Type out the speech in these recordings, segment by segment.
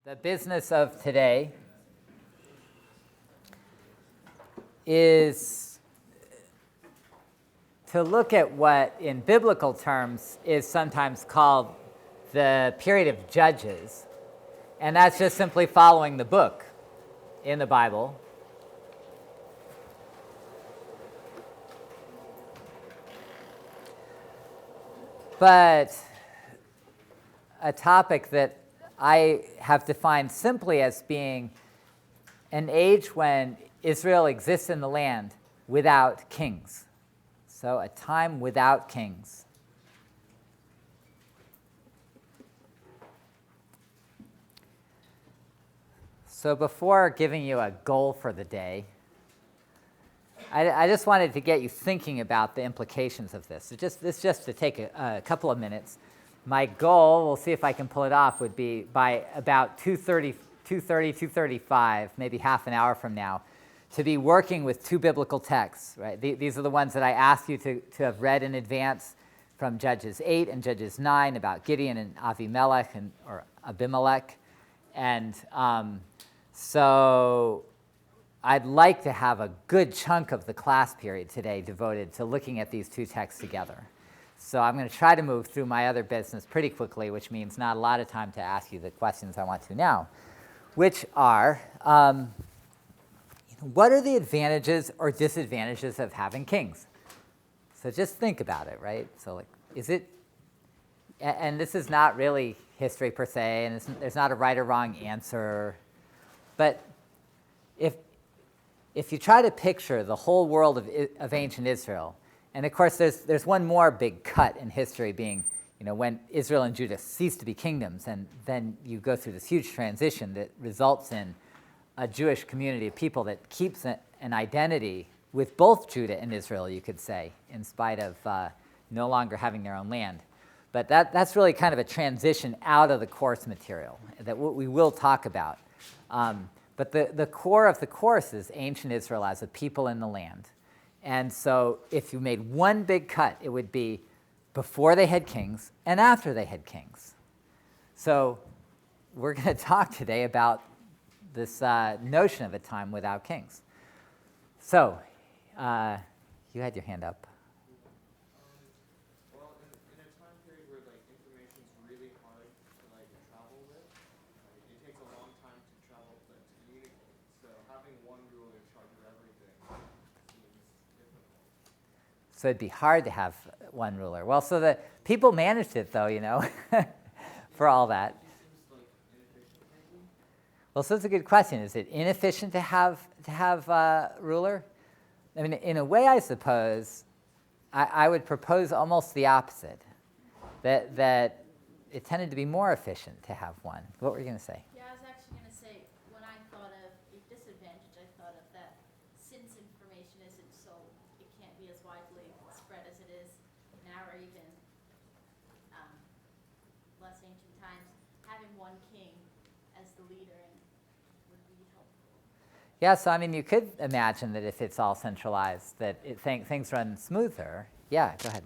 The business of today is to look at what, in biblical terms, is sometimes called the period of Judges. And that's just simply following the book in the Bible. But a topic that I have defined simply as being an age when Israel exists in the land without kings. So a time without kings. So before giving you a goal for the day, I just wanted to get you thinking about the implications of this. This just to take a couple of minutes. My goal, we'll see if I can pull it off, would be by about 2:35, maybe half an hour from now, to be working with two biblical texts. Right? These are the ones that I asked you to have read in advance from Judges 8 and Judges 9 about Gideon and or Abimelech. And so I'd like to have a good chunk of the class period today devoted to looking at these two texts together. So I'm going to try to move through my other business pretty quickly, which means not a lot of time to ask you the questions I want to now, which are, what are the advantages or disadvantages of having kings? So just think about it, right? So like, is it, and this is not really history per se, and there's not a right or wrong answer, but if you try to picture the whole world of ancient Israel, and of course there's one more big cut in history being, when Israel and Judah cease to be kingdoms, and then you go through this huge transition that results in a Jewish community of people that keeps an identity with both Judah and Israel, you could say, in spite of no longer having their own land. But that's really kind of a transition out of the course material that we will talk about. But the core of the course is ancient Israel as a people in the land. And so if you made one big cut, it would be before they had kings and after they had kings. So we're going to talk today about this notion of a time without kings. So you had your hand up. Well, in a time period where information's really hard to travel with, it takes a long time to travel to communicate. So having one ruler in charge of everything seems difficult. So it'd be hard to have one ruler. Well, so the people managed it, though, for all that. It seems inefficient, maybe. Well, so it's a good question. Is it inefficient to have a ruler? I mean, in a way, I suppose, I would propose almost the opposite, that it tended to be more efficient to have one. What were you going to say? Yeah, I was actually going to say, when I thought of a disadvantage, I thought of that since information isn't it can't be as widely spread as it is now, or even less ancient times, having one king as the leader would be helpful. Yeah, so I mean, you could imagine that if it's all centralized, that things run smoother. Yeah, go ahead.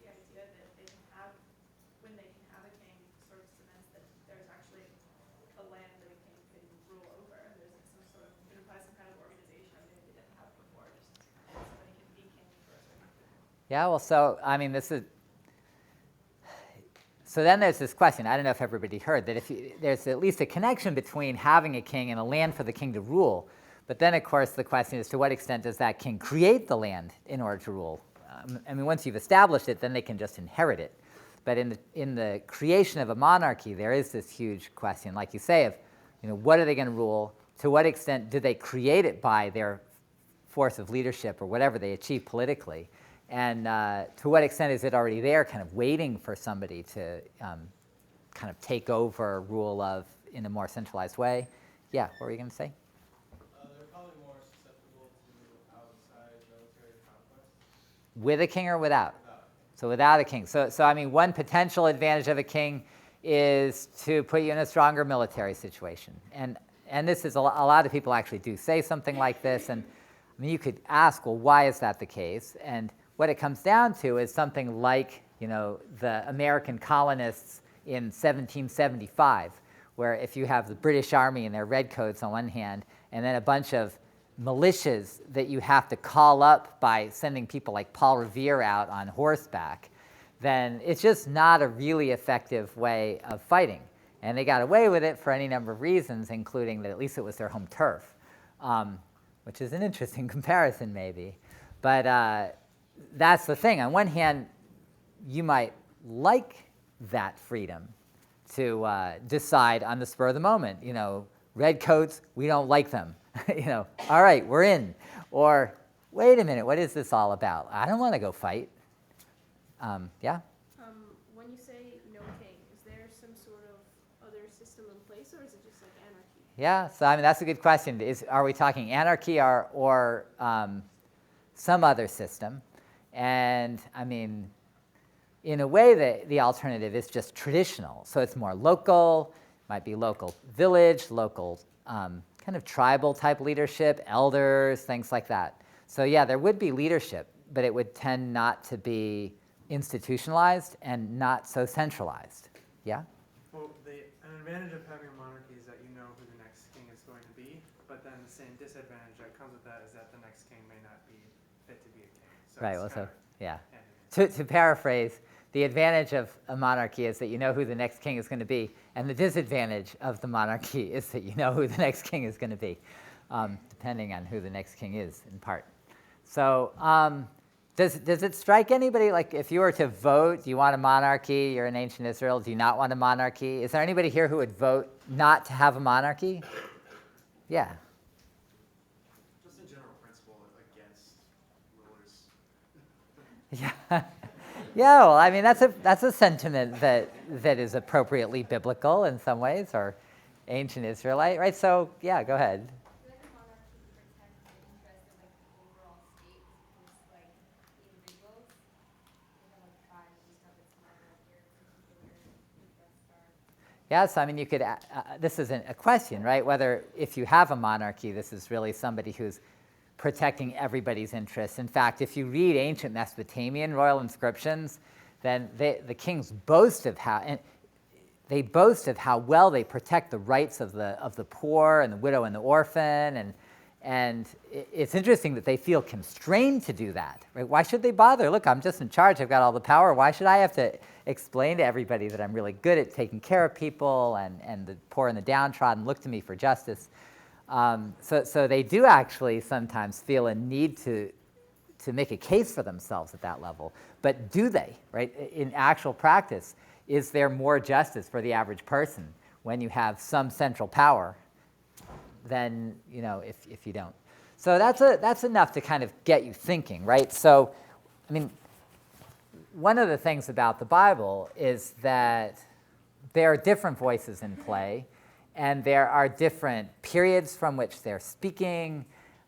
The idea that when they can have a king, sort of cements that there's actually a land that a king can rule over. There's it implies some kind of organization that they didn't have before. Just somebody can be king for a certain period. Yeah, well, so I mean, so then there's this question. I don't know if everybody heard that there's at least a connection between having a king and a land for the king to rule. But then, of course, the question is, to what extent does that king create the land in order to rule? I mean, once you've established it, then they can just inherit it. But in the creation of a monarchy, there is this huge question, like you say, of what are they going to rule? To what extent do they create it by their force of leadership or whatever they achieve politically? And to what extent is it already there, kind of waiting for somebody to kind of take over, rule of in a more centralized way? Yeah, what were you going to say? They're probably more susceptible to outside military conquest. With a king or without? So without a king. So I mean, one potential advantage of a king is to put you in a stronger military situation. And this is a lot of people actually do say something like this. And I mean, you could ask, well, why is that the case? And what it comes down to is something like, the American colonists in 1775, where if you have the British Army and their redcoats on one hand, and then a bunch of militias that you have to call up by sending people like Paul Revere out on horseback, then it's just not a really effective way of fighting. And they got away with it for any number of reasons, including that at least it was their home turf, which is an interesting comparison maybe. But that's the thing. On one hand, you might like that freedom to decide on the spur of the moment. Redcoats, we don't like them. All right, we're in. Or, wait a minute, what is this all about? I don't want to go fight. Yeah? When you say no king, is there some sort of other system in place, or is it just like anarchy? Yeah, so that's a good question. Are we talking anarchy or some other system? And in a way, the alternative is just traditional. So it's more local, might be local village, local kind of tribal type leadership, elders, things like that. So yeah, there would be leadership, but it would tend not to be institutionalized and not so centralized. Yeah? Well, an advantage of having a monarchy is that you know who the next king is going to be, but then the same disadvantage that comes with that is that the next king may not be fit to be a king. So Right, it's well, so, yeah. hand in hand. To paraphrase, the advantage of a monarchy is that you know who the next king is going to be, and the disadvantage of the monarchy is that you know who the next king is going to be, depending on who the next king is, in part. So does it strike anybody, like if you were to vote, do you want a monarchy? You're in ancient Israel, do you not want a monarchy? Is there anybody here who would vote not to have a monarchy? Yeah. Just in general principle against rulers. Yeah. Yeah, well, that's a sentiment that is appropriately biblical in some ways, or ancient Israelite, right? So, yeah, go ahead. I feel like a monarchy protects the interest of the overall state as individuals, tribes and stuff. It's not like your particular interests are. Yes, you could. This isn't a question, right? Whether if you have a monarchy, this is really somebody who's protecting everybody's interests. In fact, if you read ancient Mesopotamian royal inscriptions, then the kings boast of how well they protect the rights of the poor and the widow and the orphan, and it's interesting that they feel constrained to do that. Right? Why should they bother? Look, I'm just in charge. I've got all the power. Why should I have to explain to everybody that I'm really good at taking care of people and the poor and the downtrodden look to me for justice? So they do actually sometimes feel a need to make a case for themselves at that level. But do they, right? In actual practice, is there more justice for the average person when you have some central power than if you don't? So that's enough to kind of get you thinking, right? So, one of the things about the Bible is that there are different voices in play, and there are different periods from which they're speaking.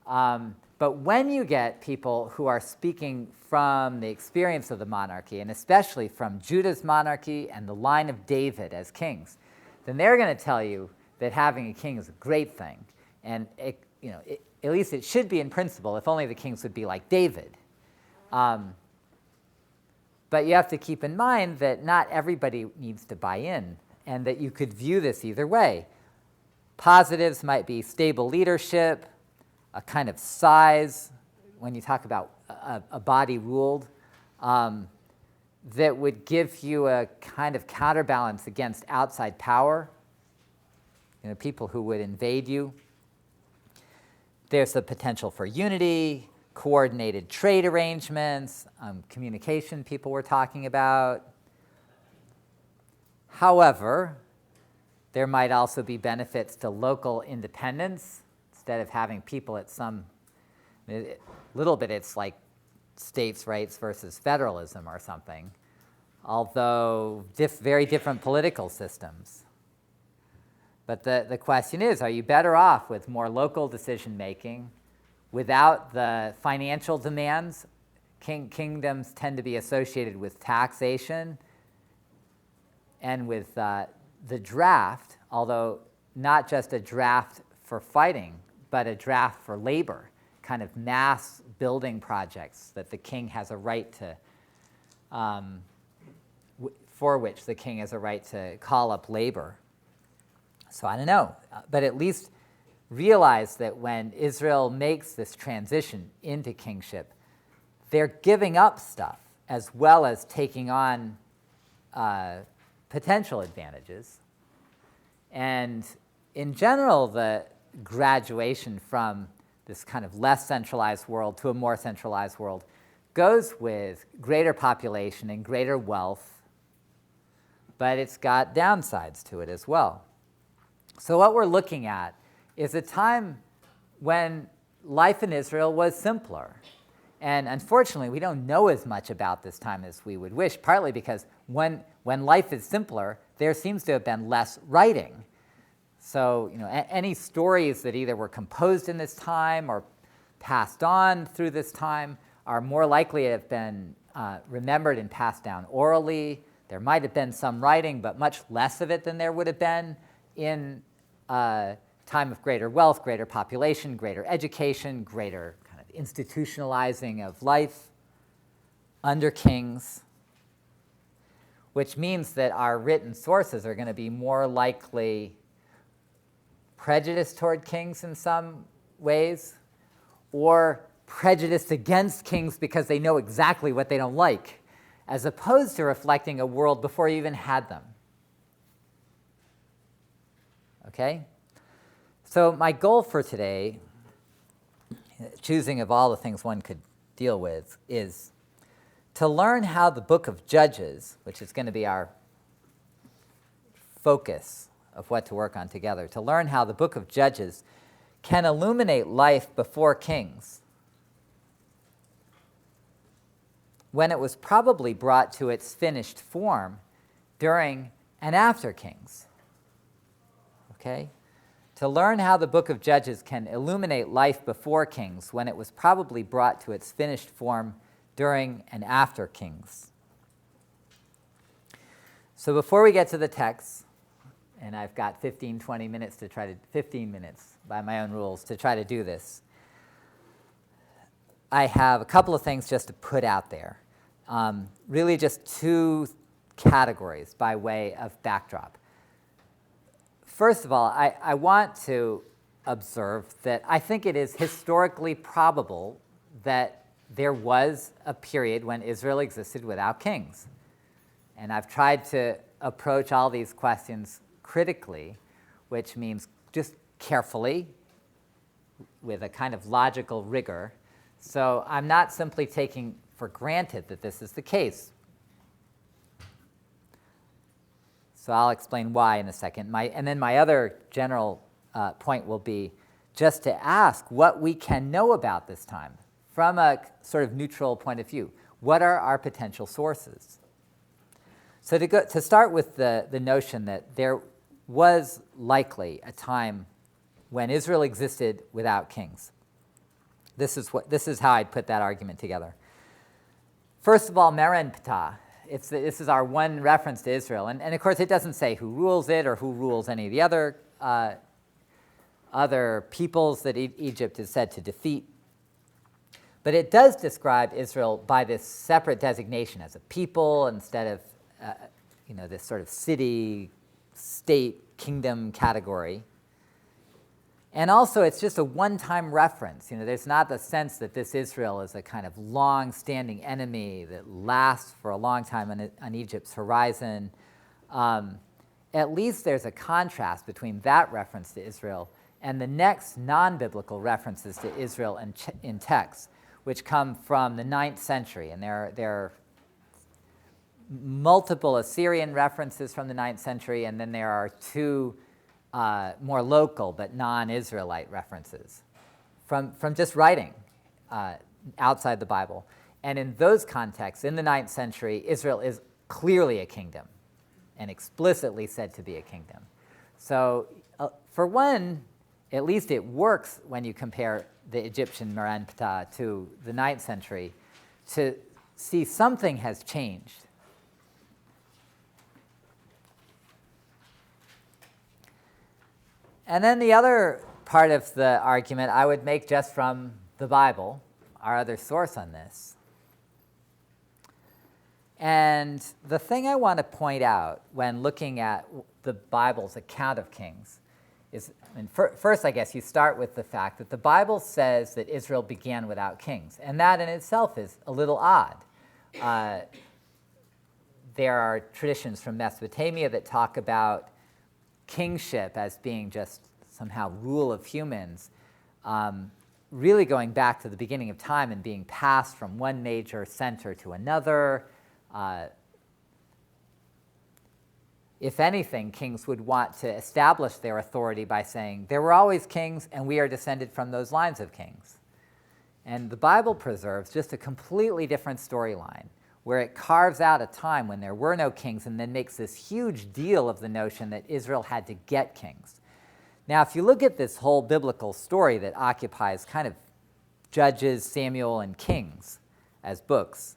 But when you get people who are speaking from the experience of the monarchy, and especially from Judah's monarchy and the line of David as kings, then they're going to tell you that having a king is a great thing. And at least it should be in principle, if only the kings would be like David. But you have to keep in mind that not everybody needs to buy in, and that you could view this either way. Positives might be stable leadership, a kind of size, when you talk about a body ruled, that would give you a kind of counterbalance against outside power, people who would invade you. There's the potential for unity, coordinated trade arrangements, communication people were talking about. However, there might also be benefits to local independence. Instead of having people at little bit it's like states' rights versus federalism or something, although very different political systems. But the question is, are you better off with more local decision-making without the financial demands? Kingdoms tend to be associated with taxation and with the draft, although not just a draft for fighting, but a draft for labor, kind of mass building projects that the king has a right to, for which the king has a right to call up labor. So I don't know, but at least realize that when Israel makes this transition into kingship, they're giving up stuff as well as taking on potential advantages. And in general, the graduation from this kind of less centralized world to a more centralized world goes with greater population and greater wealth, but it's got downsides to it as well. So what we're looking at is a time when life in Israel was simpler. And unfortunately, we don't know as much about this time as we would wish, partly because when life is simpler, there seems to have been less writing. So, any stories that either were composed in this time or passed on through this time are more likely to have been remembered and passed down orally. There might have been some writing, but much less of it than there would have been in a time of greater wealth, greater population, greater education, greater kind of institutionalizing of life under kings, which means that our written sources are going to be more likely prejudiced toward kings in some ways, or prejudiced against kings because they know exactly what they don't like, as opposed to reflecting a world before you even had them. Okay? So my goal for today, choosing of all the things one could deal with, is to learn how the book of Judges, which is going to be our focus of what to work on together, to learn how the book of Judges can illuminate life before kings, when it was probably brought to its finished form during and after kings. Okay? To learn how the book of Judges can illuminate life before kings when it was probably brought to its finished form during and after kings. So before we get to the text, and I've got 15 minutes by my own rules to try to do this, I have a couple of things just to put out there. Really just two categories by way of backdrop. First of all, I want to observe that I think it is historically probable that there was a period when Israel existed without kings. And I've tried to approach all these questions critically, which means just carefully, with a kind of logical rigor. So I'm not simply taking for granted that this is the case. So I'll explain why in a second. And then my other general point will be just to ask what we can know about this time from a sort of neutral point of view. What are our potential sources? So to start with the notion that there was likely a time when Israel existed without kings. This is how I'd put that argument together. First of all, Meren Ptah. This is our one reference to Israel. And of course, it doesn't say who rules it or who rules any of the other peoples that Egypt is said to defeat. But it does describe Israel by this separate designation as a people instead of this sort of city, state, kingdom category. And also, it's just a one-time reference. There's not the sense that this Israel is a kind of long-standing enemy that lasts for a long time on Egypt's horizon. At least there's a contrast between that reference to Israel and the next non-biblical references to Israel in texts, which come from the 9th century. And there are multiple Assyrian references from the 9th century, and then there are two more local but non-Israelite references from just writing outside the Bible. And in those contexts, in the 9th century, Israel is clearly a kingdom and explicitly said to be a kingdom. So for one, at least it works when you compare the Egyptian Meren Ptah to the 9th century to see something has changed. And then the other part of the argument I would make just from the Bible, our other source on this, And the thing I want to point out when looking at the Bible's account of kings is, first, I guess you start with the fact that the Bible says that Israel began without kings, and that in itself is a little odd. There are traditions from Mesopotamia that talk about kingship as being just somehow rule of humans, really going back to the beginning of time and being passed from one major center to another. If anything, kings would want to establish their authority by saying, there were always kings, and we are descended from those lines of kings. And the Bible preserves just a completely different storyline, where it carves out a time when there were no kings and then makes this huge deal of the notion that Israel had to get kings. Now, if you look at this whole biblical story that occupies kind of Judges, Samuel, and Kings as books,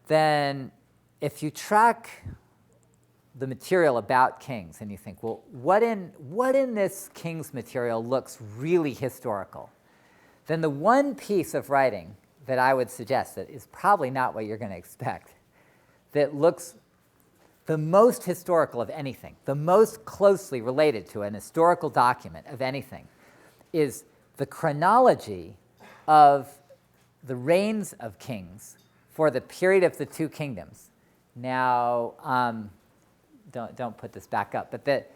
then if you track the material about kings and you think, well, what in this king's material looks really historical, then the one piece of writing that I would suggest that is probably not what you're going to expect, that looks the most historical of anything, the most closely related to an historical document of anything, is the chronology of the reigns of kings for the period of the two kingdoms. Now, don't put this back up, but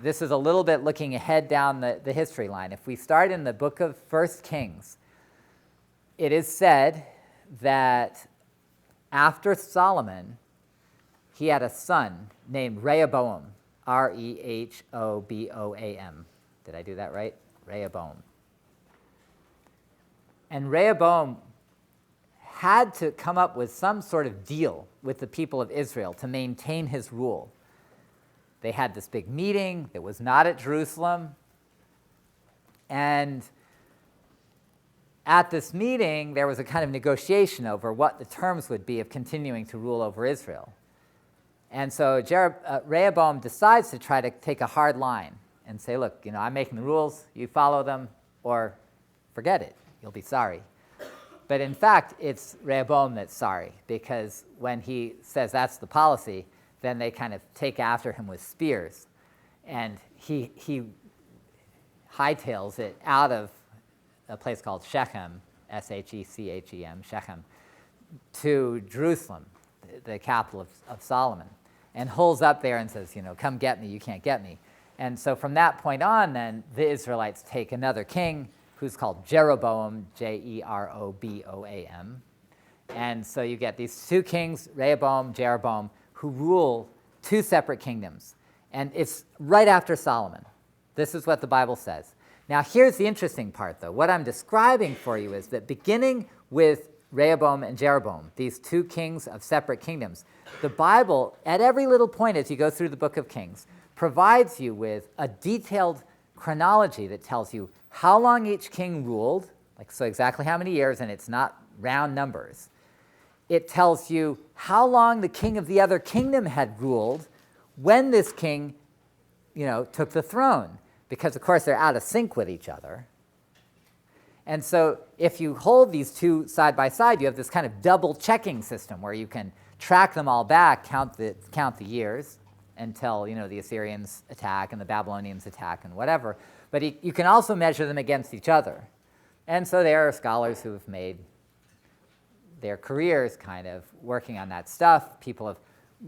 this is a little bit looking ahead down the history line. If we start in the book of 1 Kings, it is said that after Solomon, he had a son named Rehoboam, Rehoboam. Did I do that right? Rehoboam. And Rehoboam had to come up with some sort of deal with the people of Israel to maintain his rule. They had this big meeting that was not at Jerusalem, and at this meeting, there was a kind of negotiation over what the terms would be of continuing to rule over Israel. And so Rehoboam decides to try to take a hard line and say, look, I'm making the rules, you follow them, or forget it, you'll be sorry. But in fact, it's Rehoboam that's sorry, because when he says that's the policy, then they kind of take after him with spears. And he hightails it out of a place called Shechem, Shechem, Shechem, to Jerusalem, the capital of Solomon, and holds up there and says, come get me, you can't get me. And so from that point on, then, the Israelites take another king who's called Jeroboam, Jeroboam. And so you get these two kings, Rehoboam, Jeroboam, who rule two separate kingdoms. And it's right after Solomon. This is what the Bible says. Now, here's the interesting part, though. What I'm describing for you is that beginning with Rehoboam and Jeroboam, these two kings of separate kingdoms, the Bible, at every little point as you go through the book of Kings, provides you with a detailed chronology that tells you how long each king ruled, so exactly how many years, and it's not round numbers. It tells you how long the king of the other kingdom had ruled when this king, took the throne. Because, of course, they're out of sync with each other. And so if you hold these two side by side, you have this kind of double checking system where you can track them all back, count the years until, the Assyrians attack and the Babylonians attack and whatever. But you can also measure them against each other. And so there are scholars who have made their careers kind of working on that stuff. People have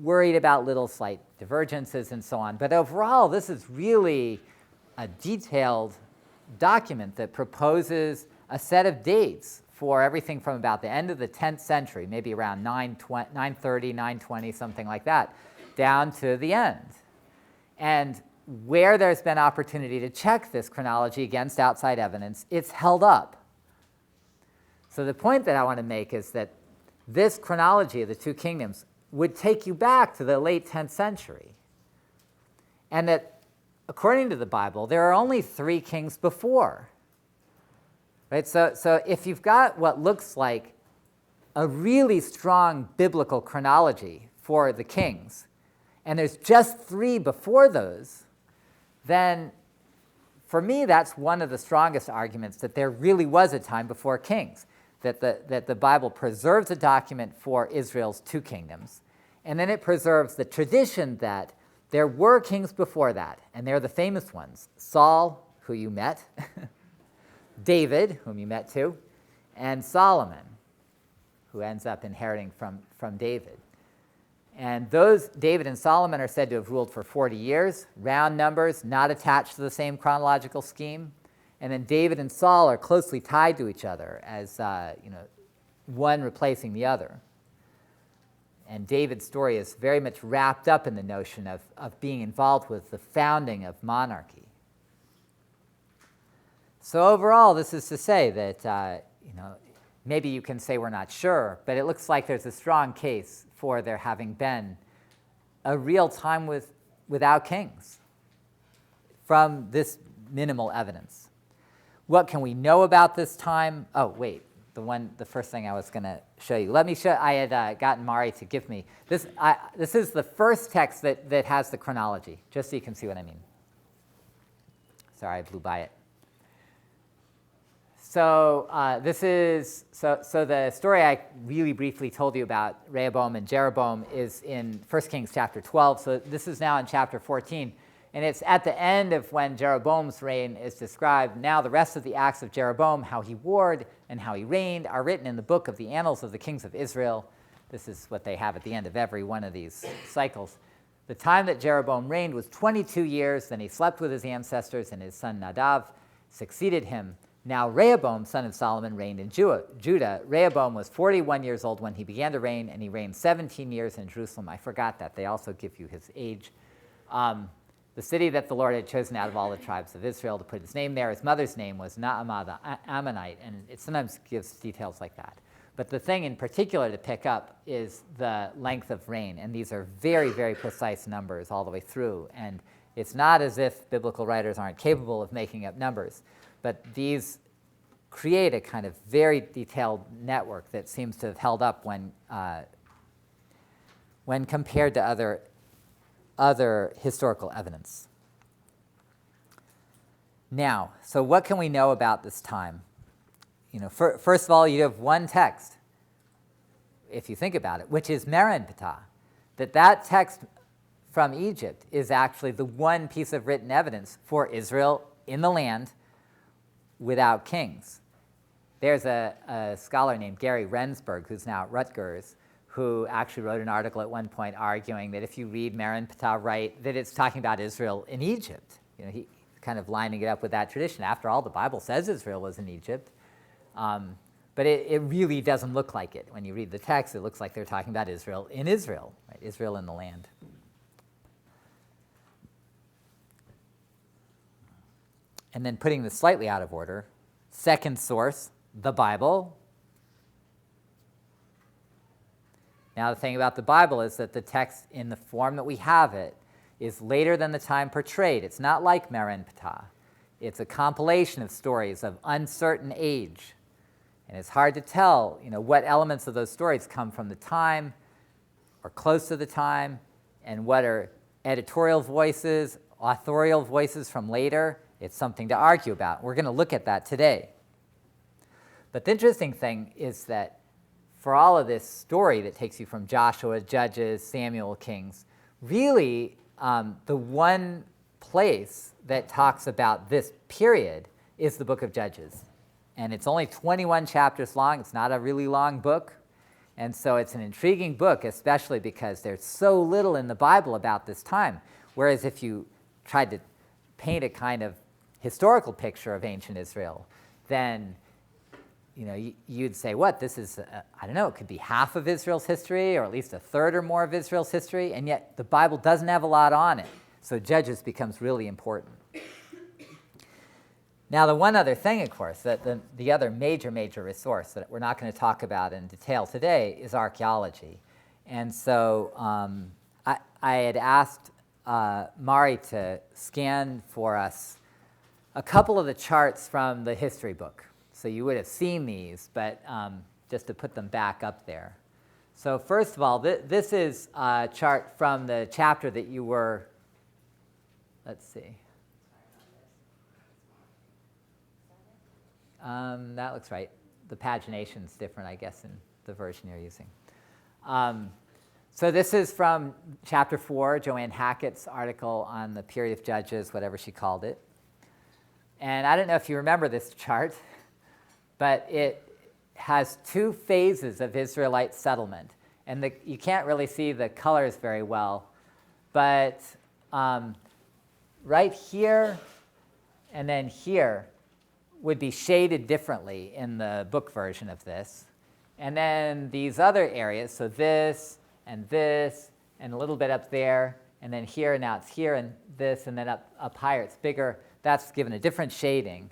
worried about little slight divergences and so on. But overall, this is really a detailed document that proposes a set of dates for everything from about the end of the 10th century, maybe around 930, 920, something like that, down to the end. And where there's been opportunity to check this chronology against outside evidence, it's held up. So the point that I want to make is that this chronology of the two kingdoms would take you back to the late 10th century. And that according to the Bible, there are only 3 kings before. Right? So if you've got what looks like a really strong biblical chronology for the kings, and there's just 3 before those, then for me that's one of the strongest arguments that there really was a time before kings, that the Bible preserves a document for Israel's 2 kingdoms, And then it preserves the tradition that there were kings before that, and they're the famous ones. Saul, who you met, David, whom you met too, and Solomon, who ends up inheriting from David. And those, David and Solomon, are said to have ruled for 40 years, round numbers, not attached to the same chronological scheme. And then David and Saul are closely tied to each other as one replacing the other. And David's story is very much wrapped up in the notion of being involved with the founding of monarchy. So overall, this is to say that, maybe you can say we're not sure, but it looks like there's a strong case for there having been a real time without kings from this minimal evidence. What can we know about this time? Oh, wait, the first thing I was going to show you. Let me show, I had gotten Mari to give me, this is the first text that has the chronology, just so you can see what I mean. Sorry, I blew by it. So so the story I really briefly told you about Rehoboam and Jeroboam is in 1 Kings chapter 12. So this is now in chapter 14. And it's at the end of when Jeroboam's reign is described. Now the rest of the acts of Jeroboam, how he warred and how he reigned, are written in the book of the annals of the kings of Israel. This is what they have at the end of every one of these cycles. The time that Jeroboam reigned was 22 years. Then he slept with his ancestors, and his son Nadav succeeded him. Now Rehoboam, son of Solomon, reigned in Judah. Rehoboam was 41 years old when he began to reign, and he reigned 17 years in Jerusalem. I forgot that. They also give you his age. The city that the Lord had chosen out of all the tribes of Israel to put his name there. His mother's name was Naamah the Ammonite, and it sometimes gives details like that. But the thing in particular to pick up is the length of reign, and these are very, very precise numbers all the way through. And it's not as if biblical writers aren't capable of making up numbers. But these create a kind of very detailed network that seems to have held up when compared to other historical evidence. Now, so what can we know about this time? First of all, you have one text, if you think about it, which is Merenptah. That text from Egypt is actually the one piece of written evidence for Israel in the land without kings. There's a scholar named Gary Rensburg, who's now at Rutgers, who actually wrote an article at one point arguing that if you read Merenptah right, that it's talking about Israel in Egypt. He kind of lining it up with that tradition. After all, the Bible says Israel was in Egypt. But it really doesn't look like it. When you read the text, it looks like they're talking about Israel in Israel, right? Israel in the land. And then putting this slightly out of order, second source, the Bible. Now the thing about the Bible is that the text in the form that we have it is later than the time portrayed. It's not like Merenptah. It's a compilation of stories of uncertain age. And it's hard to tell, what elements of those stories come from the time or close to the time, and what are editorial voices, authorial voices from later. It's something to argue about. We're going to look at that today. But the interesting thing is that for all of this story that takes you from Joshua, Judges, Samuel, Kings, really the one place that talks about this period is the book of Judges. And it's only 21 chapters long. It's not a really long book. And so it's an intriguing book, especially because there's so little in the Bible about this time. Whereas if you tried to paint a kind of historical picture of ancient Israel, then you'd say, what, this is, I don't know, it could be half of Israel's history, or at least a third or more of Israel's history, and yet the Bible doesn't have a lot on it. So Judges becomes really important. Now, the one other thing, of course, that the other major resource that we're not going to talk about in detail today is archaeology. And so I had asked Mari to scan for us a couple of the charts from the history book. So you would have seen these, but just to put them back up there. So first of all, this is a chart from the chapter that you were, let's see. That looks right. The pagination's different, I guess, in the version you're using. So this is from chapter 4, Joanne Hackett's article on the period of Judges, whatever she called it. And I don't know if you remember this chart, but it has two phases of Israelite settlement. And you can't really see the colors very well, but right here and then here would be shaded differently in the book version of this. And then these other areas, so this, and a little bit up there, and then here, now it's here, and this, and then up higher, it's bigger. That's given a different shading.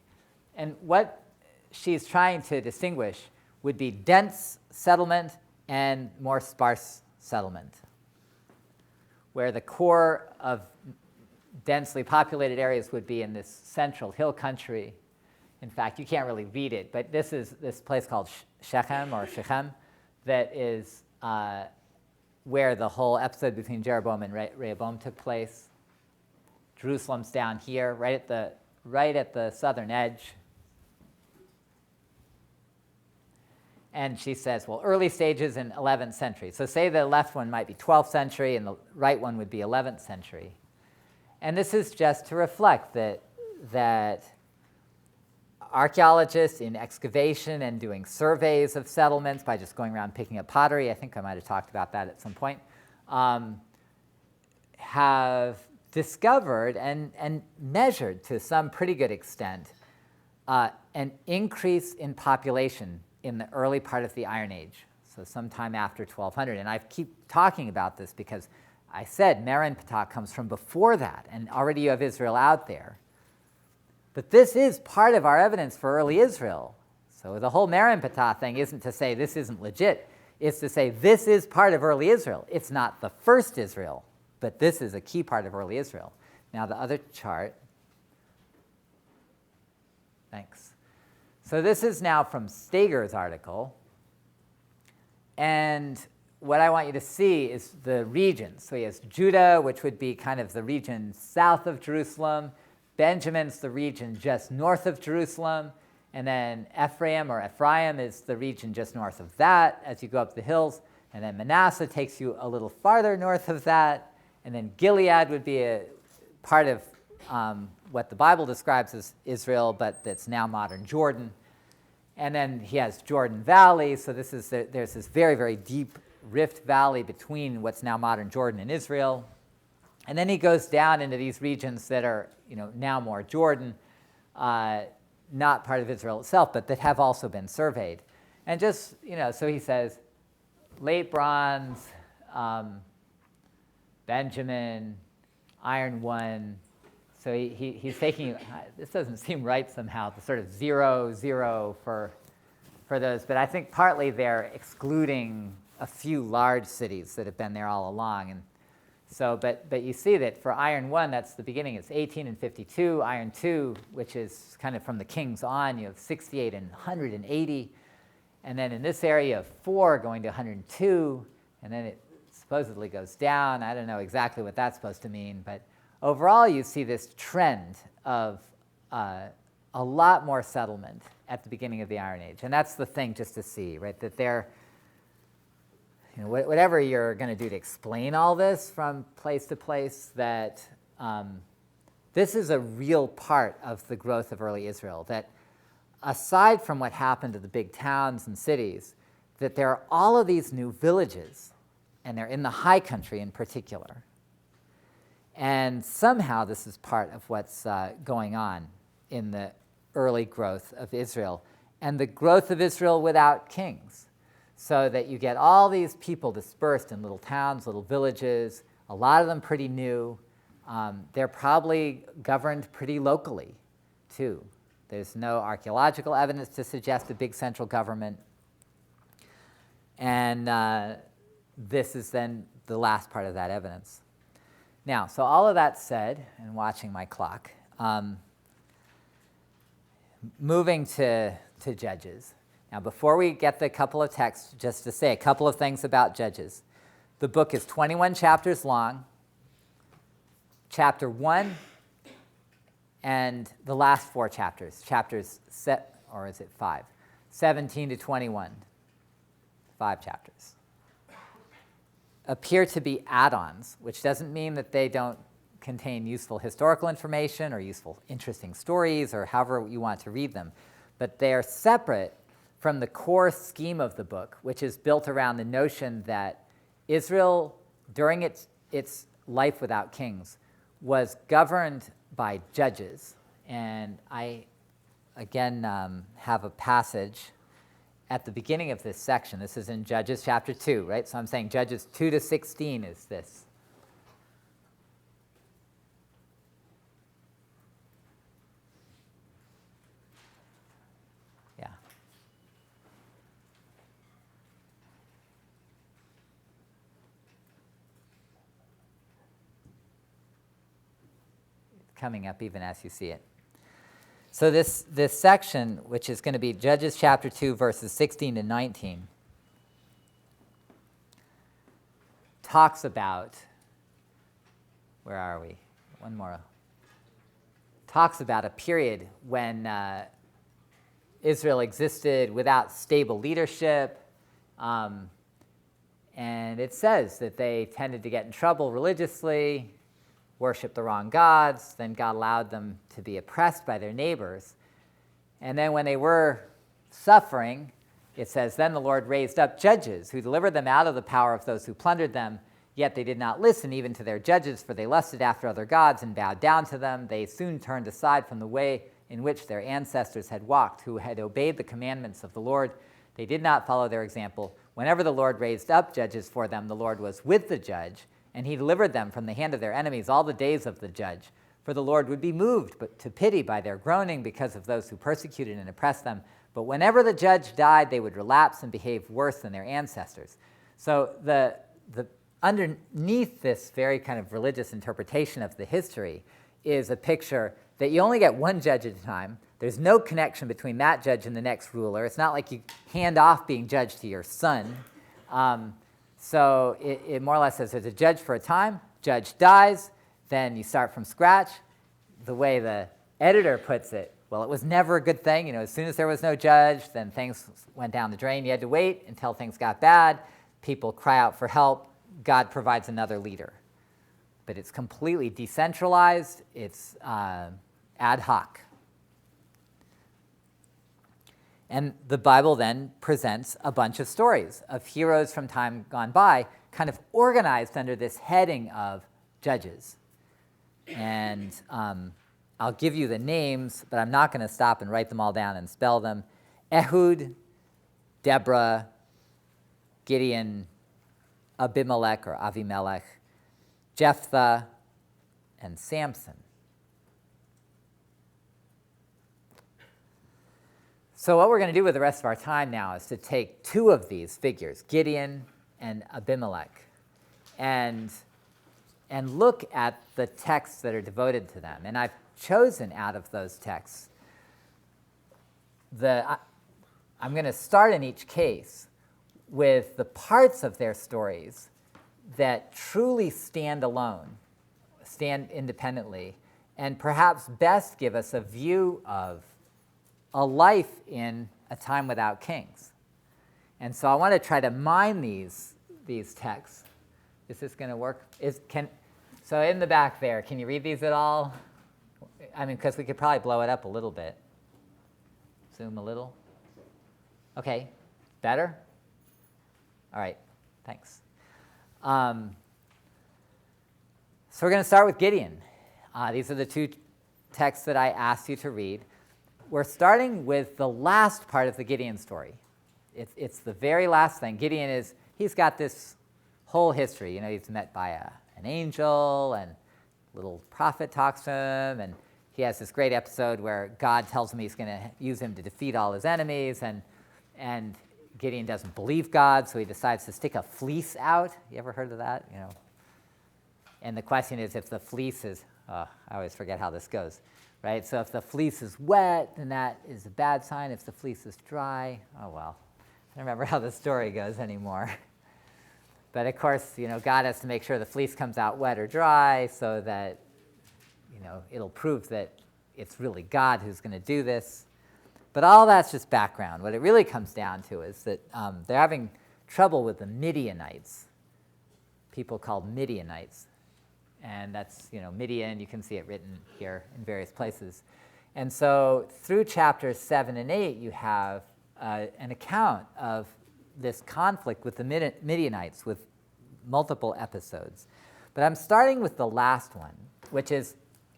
And what she's trying to distinguish would be dense settlement and more sparse settlement, where the core of densely populated areas would be in this central hill country. In fact, you can't really read it, but this is this place called Shechem that is where the whole episode between Jeroboam and Rehoboam took place. Jerusalem's down here, right at the southern edge. And she says, well, early stages in 11th century. So say the left one might be 12th century and the right one would be 11th century. And this is just to reflect that archaeologists in excavation and doing surveys of settlements by just going around picking up pottery, I think I might have talked about that at some point, have discovered and measured to some pretty good extent an increase in population in the early part of the Iron Age, so sometime after 1200. And I keep talking about this because I said Merenptah comes from before that, and already you have Israel out there. But this is part of our evidence for early Israel. So the whole Merenptah thing isn't to say this isn't legit. It's to say this is part of early Israel. It's not the first Israel, but this is a key part of early Israel. Now the other chart. Thanks. So this is now from Steger's article. And what I want you to see is the regions. So he has Judah, which would be kind of the region south of Jerusalem. Benjamin's the region just north of Jerusalem. And then Ephraim is the region just north of that as you go up the hills. And then Manasseh takes you a little farther north of that. And then Gilead would be a part of what the Bible describes as Israel, but that's now modern Jordan. And then he has Jordan Valley. So there's this very, very deep rift valley between what's now modern Jordan and Israel. And then he goes down into these regions that are now more Jordan, not part of Israel itself, but that have also been surveyed. And just, so he says, late bronze, Benjamin, Iron 1. So he's taking, this doesn't seem right somehow, the sort of 0, 0 for those. But I think partly they're excluding a few large cities that have been there all along. And so, but you see that for Iron 1, that's the beginning. It's 18 and 52. Iron 2, which is kind of from the kings on, you have 68 and 180. And then in this area of 4 going to 102. And then it supposedly goes down. I don't know exactly what that's supposed to mean. But overall, you see this trend of a lot more settlement at the beginning of the Iron Age. And that's the thing just to see, right, that they're, whatever you're going to do to explain all this from place to place, that this is a real part of the growth of early Israel, that aside from what happened to the big towns and cities, that there are all of these new villages, and they're in the high country in particular. And somehow this is part of what's going on in the early growth of Israel, and the growth of Israel without kings. So that you get all these people dispersed in little towns, little villages, a lot of them pretty new. They're probably governed pretty locally, too. There's no archaeological evidence to suggest a big central government. And this is then the last part of that evidence. Now, so all of that said, and watching my clock, moving to Judges. Now, before we get the couple of texts, just to say a couple of things about Judges. The book is 21 chapters long. Chapter 1 and the last 4 chapters, or is it 5? 17 to 21, 5 chapters. appear to be add-ons, which doesn't mean that they don't contain useful historical information or useful, interesting stories or however you want to read them. But they are separate from the core scheme of the book, which is built around the notion that Israel, during its life without kings, was governed by judges. And I, again, have a passage at the beginning of this section. This is in Judges chapter 2, right? So I'm saying Judges 2 to 16 is this. Yeah. It's coming up even as you see it. So this section, which is going to be Judges chapter 2, verses 16 to 19, talks about, where are we? One more. Talks about a period when Israel existed without stable leadership, and it says that they tended to get in trouble religiously, worship the wrong gods, then God allowed them to be oppressed by their neighbors. And then when they were suffering, it says, then the Lord raised up judges who delivered them out of the power of those who plundered them, yet they did not listen even to their judges, for they lusted after other gods and bowed down to them. They soon turned aside from the way in which their ancestors had walked, who had obeyed the commandments of the Lord. They did not follow their example. Whenever the Lord raised up judges for them, the Lord was with the judge, and he delivered them from the hand of their enemies all the days of the judge. For the Lord would be moved but to pity by their groaning because of those who persecuted and oppressed them. But whenever the judge died, they would relapse and behave worse than their ancestors. So the underneath this very kind of religious interpretation of the history is a picture that you only get one judge at a time. There's no connection between that judge and the next ruler. It's not like you hand off being judge to your son. So it more or less says there's a judge for a time, judge dies, then you start from scratch. The way the editor puts it, well, it was never a good thing. As soon as there was no judge, then things went down the drain. You had to wait until things got bad. People cry out for help. God provides another leader. But it's completely decentralized. It's ad hoc. And the Bible then presents a bunch of stories of heroes from time gone by, kind of organized under this heading of judges. And I'll give you the names, but I'm not going to stop and write them all down and spell them. Ehud, Deborah, Gideon, Abimelech or Avimelech, Jephthah, and Samson. So what we're going to do with the rest of our time now is to take two of these figures, Gideon and Abimelech, and look at the texts that are devoted to them. And I've chosen out of those texts, I'm going to start in each case with the parts of their stories that truly stand alone, stand independently, and perhaps best give us a view of a life in a time without kings. And so I want to try to mine these texts. Is this going to work? So in the back there, can you read these at all? I mean, because we could probably blow it up a little bit. Zoom a little. Okay, better? All right, thanks. So we're going to start with Gideon. These are the two texts that I asked you to read. We're starting with the last part of the Gideon story. It's the very last thing. Gideon he's got this whole history. He's met by an angel, and a little prophet talks to him, and he has this great episode where God tells him he's going to use him to defeat all his enemies, and Gideon doesn't believe God, so he decides to stick a fleece out. You ever heard of that? And the question is, if the fleece is, I always forget how this goes. Right, so if the fleece is wet, then that is a bad sign. If the fleece is dry, oh well. I don't remember how the story goes anymore. But of course, God has to make sure the fleece comes out wet or dry so that, it'll prove that it's really God who's going to do this. But all that's just background. What it really comes down to is that they're having trouble with the Midianites. people called Midianites. And that's, Midian, you can see it written here in various places. And so through chapters 7 and 8, you have an account of this conflict with the Midianites with multiple episodes. But I'm starting with the last one, which is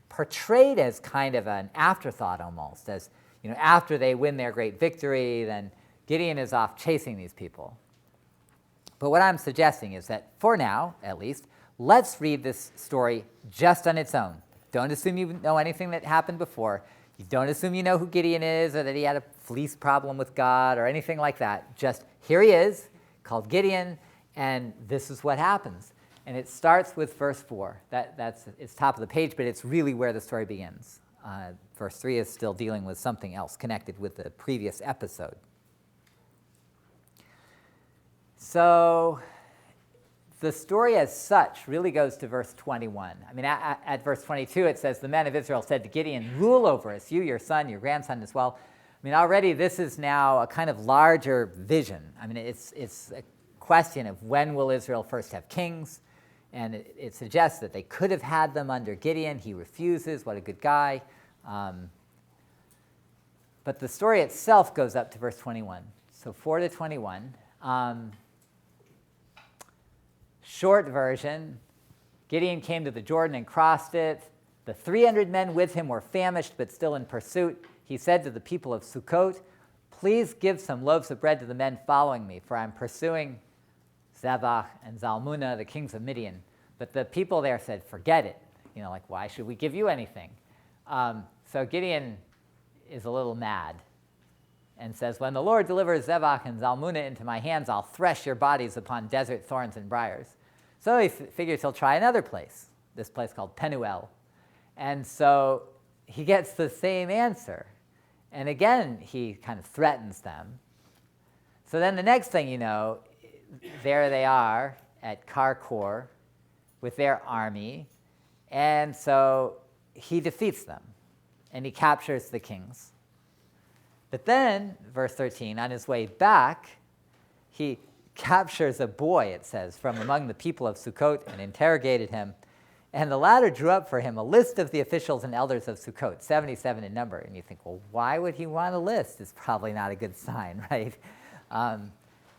portrayed as kind of an afterthought almost, as, after they win their great victory, then Gideon is off chasing these people. But what I'm suggesting is that, for now, at least, let's read this story just on its own. Don't assume you know anything that happened before. You don't assume you know who Gideon is or that he had a fleece problem with God or anything like that. Just here he is, called Gideon, and this is what happens. And it starts with verse 4. It's top of the page, but it's really where the story begins. Verse 3 is still dealing with something else connected with the previous episode. So the story as such really goes to verse 21. I mean, at verse 22, it says, the men of Israel said to Gideon, rule over us, you, your son, your grandson as well. I mean, already this is now a kind of larger vision. I mean, it's a question of when will Israel first have kings? And it suggests that they could have had them under Gideon. He refuses. What a good guy. But the story itself goes up to verse 21. So 4 to 21. Short version, Gideon came to the Jordan and crossed it. The 300 men with him were famished but still in pursuit. He said to the people of Sukkot, please give some loaves of bread to the men following me, for I'm pursuing Zebach and Zalmunna, the kings of Midian. But the people there said, forget it. Why should we give you anything? So Gideon is a little mad and says, when the Lord delivers Zebach and Zalmunna into my hands, I'll thresh your bodies upon desert thorns and briars. So he figures he'll try another place, this place called Penuel. And so he gets the same answer. And again, he kind of threatens them. So then the next thing you know, there they are at Karkor with their army. And so he defeats them, and he captures the kings. But then, verse 13, on his way back, he captures a boy, it says, from among the people of Sukkot and interrogated him. And the latter drew up for him a list of the officials and elders of Sukkot, 77 in number. And you think, well, why would he want a list? It's probably not a good sign, right?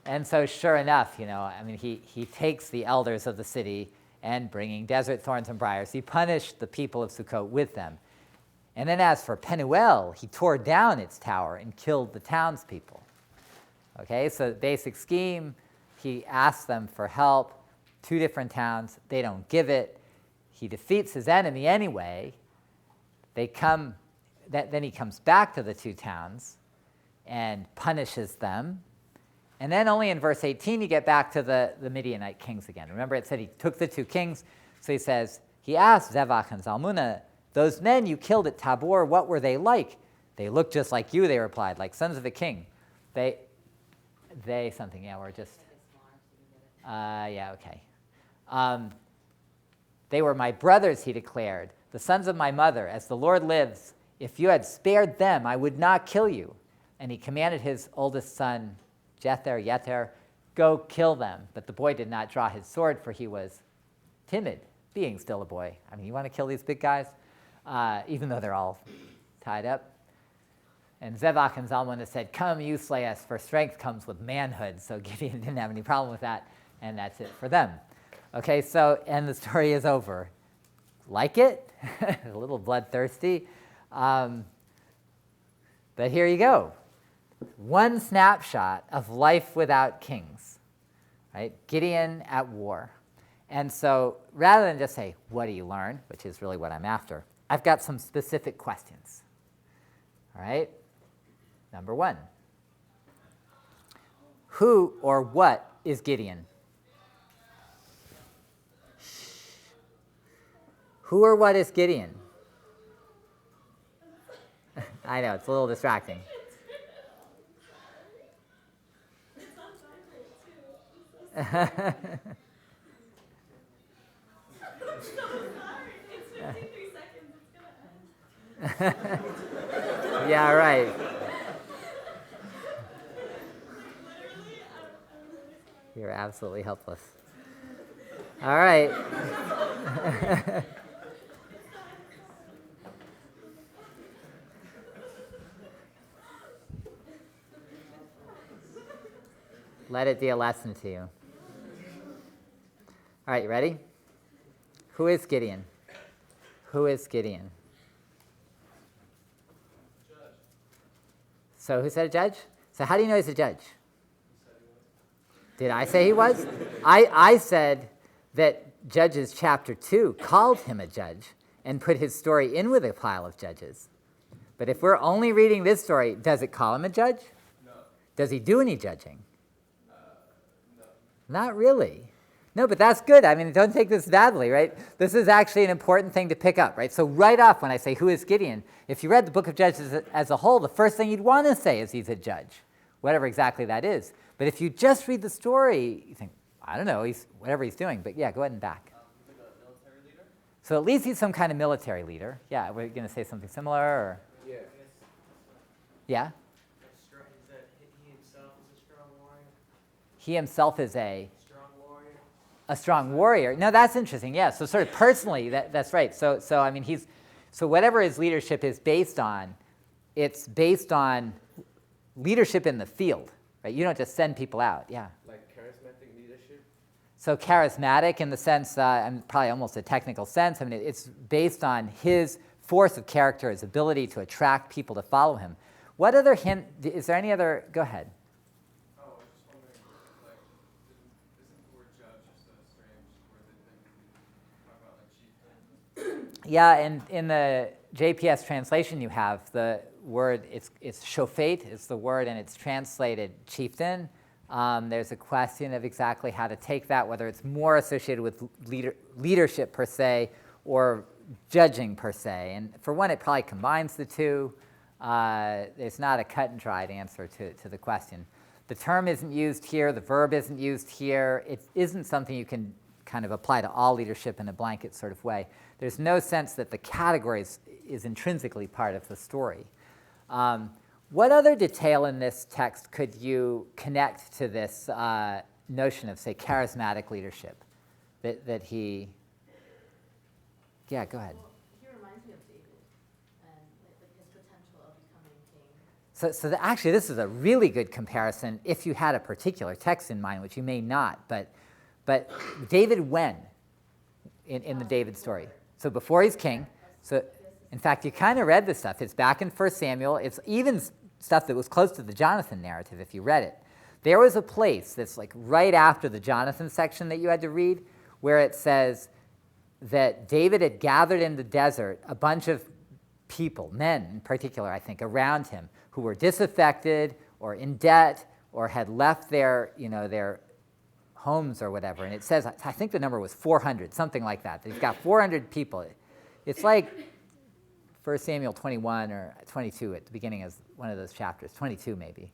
And so sure enough, he takes the elders of the city and bringing desert thorns and briars, he punished the people of Sukkot with them. And then as for Penuel, he tore down its tower and killed the townspeople. Okay, so the basic scheme, he asks them for help, 2 different towns, they don't give it. He defeats his enemy anyway. Then he comes back to the 2 towns and punishes them. And then only in verse 18 you get back to the Midianite kings again. Remember it said he took the 2 kings, so he says, he asked Zebach and Zalmunna, those men you killed at Tabor, what were they like? They looked just like you, they replied, like sons of a king. They something, yeah, we're just, yeah, okay. They were my brothers, he declared, the sons of my mother. As the Lord lives, if you had spared them, I would not kill you. And he commanded his oldest son, Yeter, go kill them. But the boy did not draw his sword, for he was timid, being still a boy. I mean, you want to kill these big guys? Even though they're all tied up. And Zebach and Zalmunna said, come, you slay us, for strength comes with manhood. So Gideon didn't have any problem with that, and that's it for them. Okay, so, and the story is over. Like it? A little bloodthirsty. But here you go. One snapshot of life without kings, right? Gideon at war. And so rather than just say, what do you learn, which is really what I'm after, I've got some specific questions. All right? Number 1. Who or what is Gideon? Who or what is Gideon? I know, it's a little distracting. Yeah, right. You're absolutely helpless. All right. Let it be a lesson to you. All right, you ready? Who is Gideon? Who is Gideon? Judge. So who said a judge? So how do you know he's a judge? Did I say he was? I said that Judges chapter 2 called him a judge and put his story in with a pile of judges. But if we're only reading this story, does it call him a judge? No. Does he do any judging? No. Not really. No, but that's good. I mean, don't take this badly, right? This is actually an important thing to pick up, right? So right off when I say, who is Gideon? If you read the book of Judges as a whole, the first thing you'd want to say is he's a judge, whatever exactly that is. But if you just read the story, you think, I don't know, he's whatever he's doing. But yeah, go ahead and back. Like a military leader? So at least he's some kind of military leader. Yeah, we're going to say something similar, or? Yeah. Yeah? He himself is a strong warrior? He himself is a Strong warrior? a strong warrior. No, that's interesting. Yeah, so sort of personally, that's right. So I mean, so whatever his leadership is based on, it's based on leadership in the field, right? You don't just send people out. Yeah. Like charismatic leadership? So charismatic in the sense, and probably almost a technical sense. I mean, it's based on his force of character, his ability to attract people to follow him. What other hint? Is there any other? Go ahead. Oh, I was just wondering, like, isn't the word judge just a strange word that talk about, like, chieftain? Yeah, and in the JPS translation you have the word, it's shofet is the word, and it's translated chieftain. There's a question of exactly how to take that, whether it's more associated with leadership per se or judging per se. And for one, it probably combines the two. There's not a cut and dried answer to the question. The term isn't used here, the verb isn't used here. It isn't something you can kind of apply to all leadership in a blanket sort of way. There's no sense that the category is intrinsically part of the story. What other detail in this text could you connect to this notion of, say, charismatic leadership? That he... Yeah, go ahead. Well, he reminds me of David and like his potential of becoming king. So actually, this is a really good comparison if you had a particular text in mind, which you may not. But David when in the David story? So before he's king. So in fact, you kind of read this stuff. It's back in 1 Samuel. It's even stuff that was close to the Jonathan narrative if you read it. There was a place that's like right after the Jonathan section that you had to read where it says that David had gathered in the desert a bunch of people, men in particular, I think, around him who were disaffected or in debt or had left their homes or whatever. And it says, I think the number was 400, something like that. He's got 400 people. It's like 1 Samuel 21 or 22 at the beginning of one of those chapters, 22 maybe.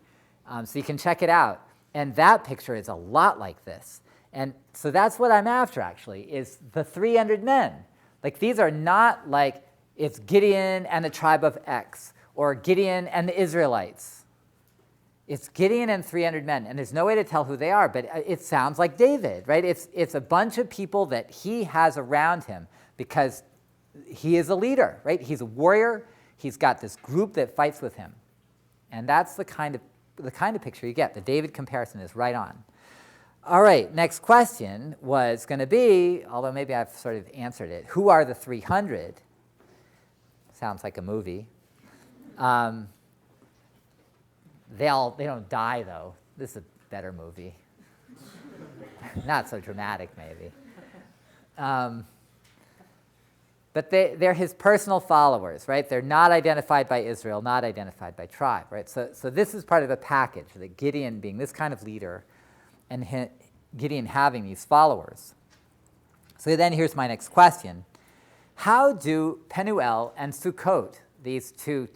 So you can check it out. And that picture is a lot like this. And so that's what I'm after, actually, is the 300 men. Like, these are not like it's Gideon and the tribe of X or Gideon and the Israelites. It's Gideon and 300 men, and there's no way to tell who they are, but it sounds like David, right? It's a bunch of people that he has around him because he is a leader, right? He's a warrior. He's got this group that fights with him. And that's the kind of picture you get. The David comparison is right on. All right, next question was going to be, although maybe I've sort of answered it, who are the 300? Sounds like a movie. They don't die, though. This is a better movie. Not so dramatic, maybe. But they're his personal followers, right? They're not identified by Israel, not identified by tribe, right? So this is part of a package, that Gideon being this kind of leader and Gideon having these followers. So then here's my next question. How do Penuel and Sukkot, these two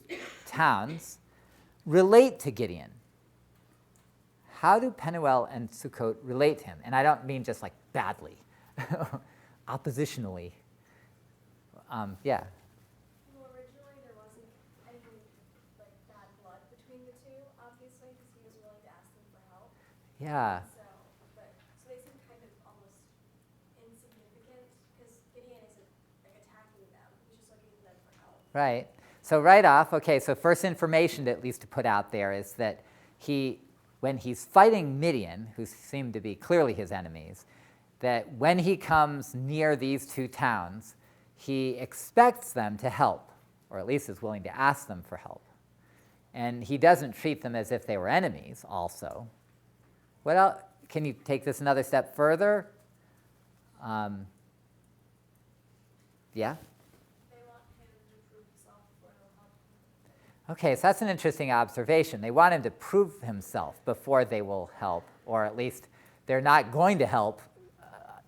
towns, relate to Gideon? How do Penuel and Sukkot relate to him? And I don't mean just like badly, oppositionally. Yeah. Well, originally there wasn't any like bad blood between the two, obviously, because he was willing to ask them for help. Yeah. So they seem kind of almost insignificant Right. So right off, okay, so first information at least to put out there is that when he's fighting Midian, who seem to be clearly his enemies, that when he comes near these two towns, he expects them to help, or at least is willing to ask them for help. And he doesn't treat them as if they were enemies also. What else? Can you take this another step further? Yeah? They want him to prove himself before they'll help. Okay, so that's an interesting observation. They want him to prove himself before they will help, or at least they're not going to help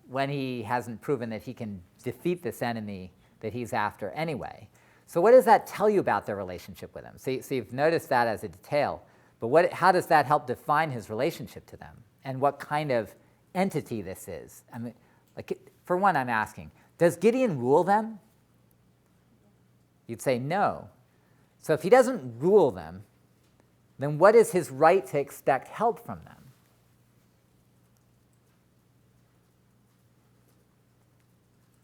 when he hasn't proven that he can defeat this enemy that he's after anyway. So what does that tell you about their relationship with him? So you've noticed that as a detail, but how does that help define his relationship to them and what kind of entity this is? I mean, for one, I'm asking, does Gideon rule them? You'd say no. So if he doesn't rule them, then what is his right to expect help from them?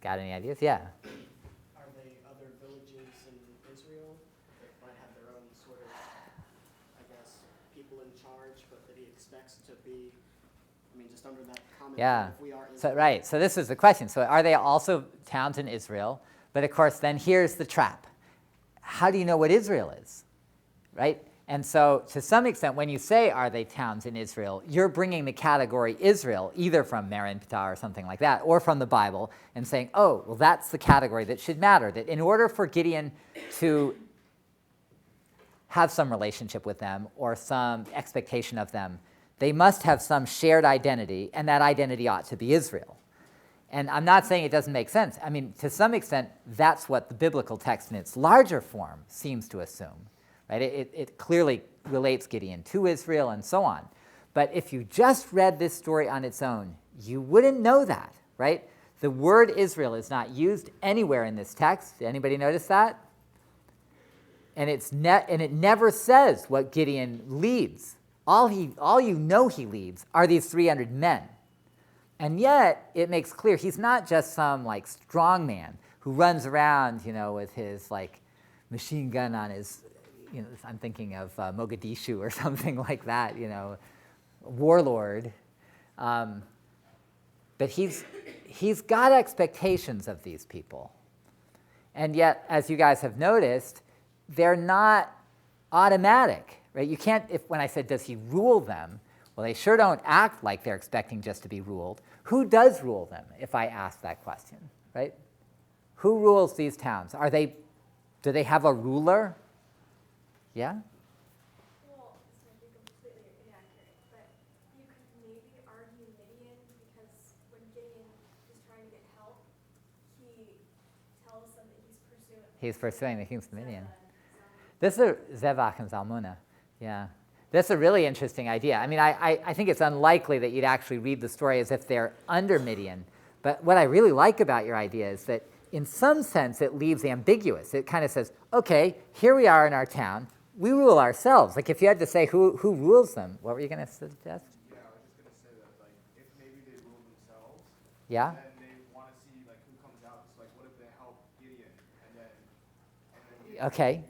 Got any ideas? Yeah. Are they other villages in Israel that might have their own sort of, I guess, people in charge, but that he expects to be, I mean, just under that comment, Yeah. if we are So, Israel, right. So this is the question. So are they also towns in Israel? But of course, then here's the trap. How do you know what Israel is? Right? And so to some extent, when you say, are they towns in Israel, you're bringing the category Israel, either from Merin Ptah or something like that, or from the Bible, and saying, oh, well, that's the category that should matter. That in order for Gideon to have some relationship with them or some expectation of them, they must have some shared identity, and that identity ought to be Israel. And I'm not saying it doesn't make sense. I mean, to some extent, that's what the biblical text in its larger form seems to assume. Right? It clearly relates Gideon to Israel and so on. But if you just read this story on its own, you wouldn't know that, right? The word Israel is not used anywhere in this text. Did anybody notice that? And it never says what Gideon leads. All you know he leads are these 300 men. And yet, it makes clear he's not just some strong man who runs around, with his machine gun on his, I'm thinking of Mogadishu or something like that, warlord. But he's got expectations of these people. And yet, as you guys have noticed, they're not automatic, right? You can't, when I said, does he rule them? Well, they sure don't act like they're expecting just to be ruled. Who does rule them, if I ask that question, right? Who rules these towns? Do they have a ruler? Yeah? Well, this might be completely inaccurate, but you could maybe argue Midian because when Gideon is trying to get help, he tells them that He's pursuing the kings of Midian. Zebah. This is Zevach and Zalmunna. Yeah. That's a really interesting idea. I mean, I think it's unlikely that you'd actually read the story as if they're under Midian. But what I really like about your idea is that in some sense it leaves ambiguous. It kind of says, okay, here we are in our town. We rule ourselves. If you had to say who rules them, what were you going to suggest? Yeah, I was just gonna say that, if maybe they rule themselves, Yeah? then they want to see who comes out. It's what if they help Gideon, and then Okay.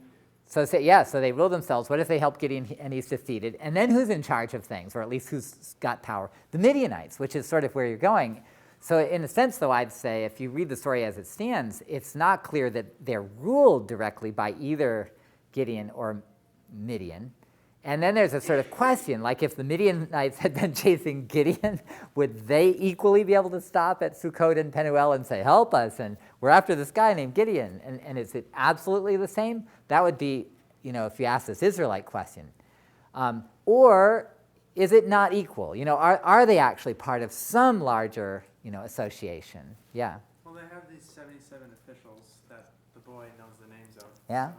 So they rule themselves. What if they help Gideon and he's defeated? And then who's in charge of things, or at least who's got power? The Midianites, which is sort of where you're going. So in a sense, though, I'd say if you read the story as it stands, it's not clear that they're ruled directly by either Gideon or Midian. And then there's a sort of question, if the Midianites had been chasing Gideon, would they equally be able to stop at Sukkot and Penuel and say, help us, and we're after this guy named Gideon? And is it absolutely the same? That would be, if you ask this Israelite question. Or is it not equal? Are they actually part of some larger, association? Yeah. Well, they have these 77 officials that the boy knows the names of. Yeah. So,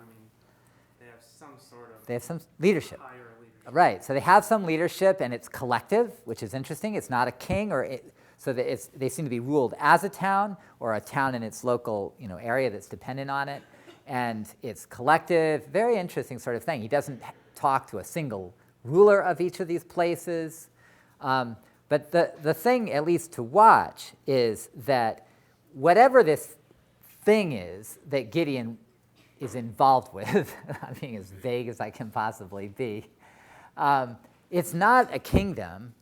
they have some sort of They have some leadership. higher leadership. Right, so they have some leadership, and it's collective, which is interesting. It's not a king, so that they seem to be ruled as a town, or a town in its local area that's dependent on it, and it's collective. Very interesting sort of thing. He doesn't talk to a single ruler of each of these places, but the thing, at least to watch, is that whatever this thing is that Gideon is involved with. I'm being as vague as I can possibly be. It's not a kingdom.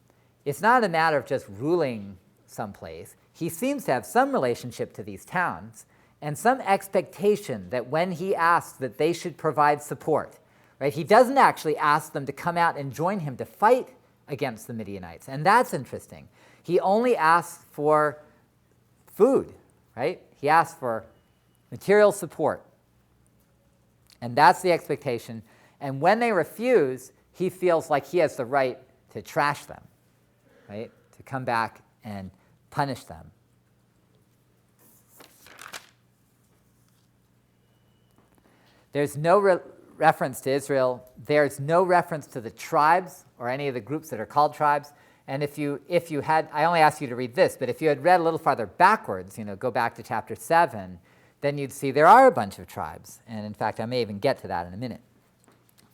It's not a matter of just ruling someplace. He seems to have some relationship to these towns and some expectation that when he asks that they should provide support, right? He doesn't actually ask them to come out and join him to fight against the Midianites, and that's interesting. He only asks for food, right? He asks for material support, and that's the expectation. And when they refuse, he feels like he has the right to trash them, right? To come back and punish them. There's no reference to Israel. There's no reference to the tribes or any of the groups that are called tribes. And if you had, I only asked you to read this, but if you had read a little farther backwards, go back to chapter 7, then you'd see there are a bunch of tribes. And in fact, I may even get to that in a minute.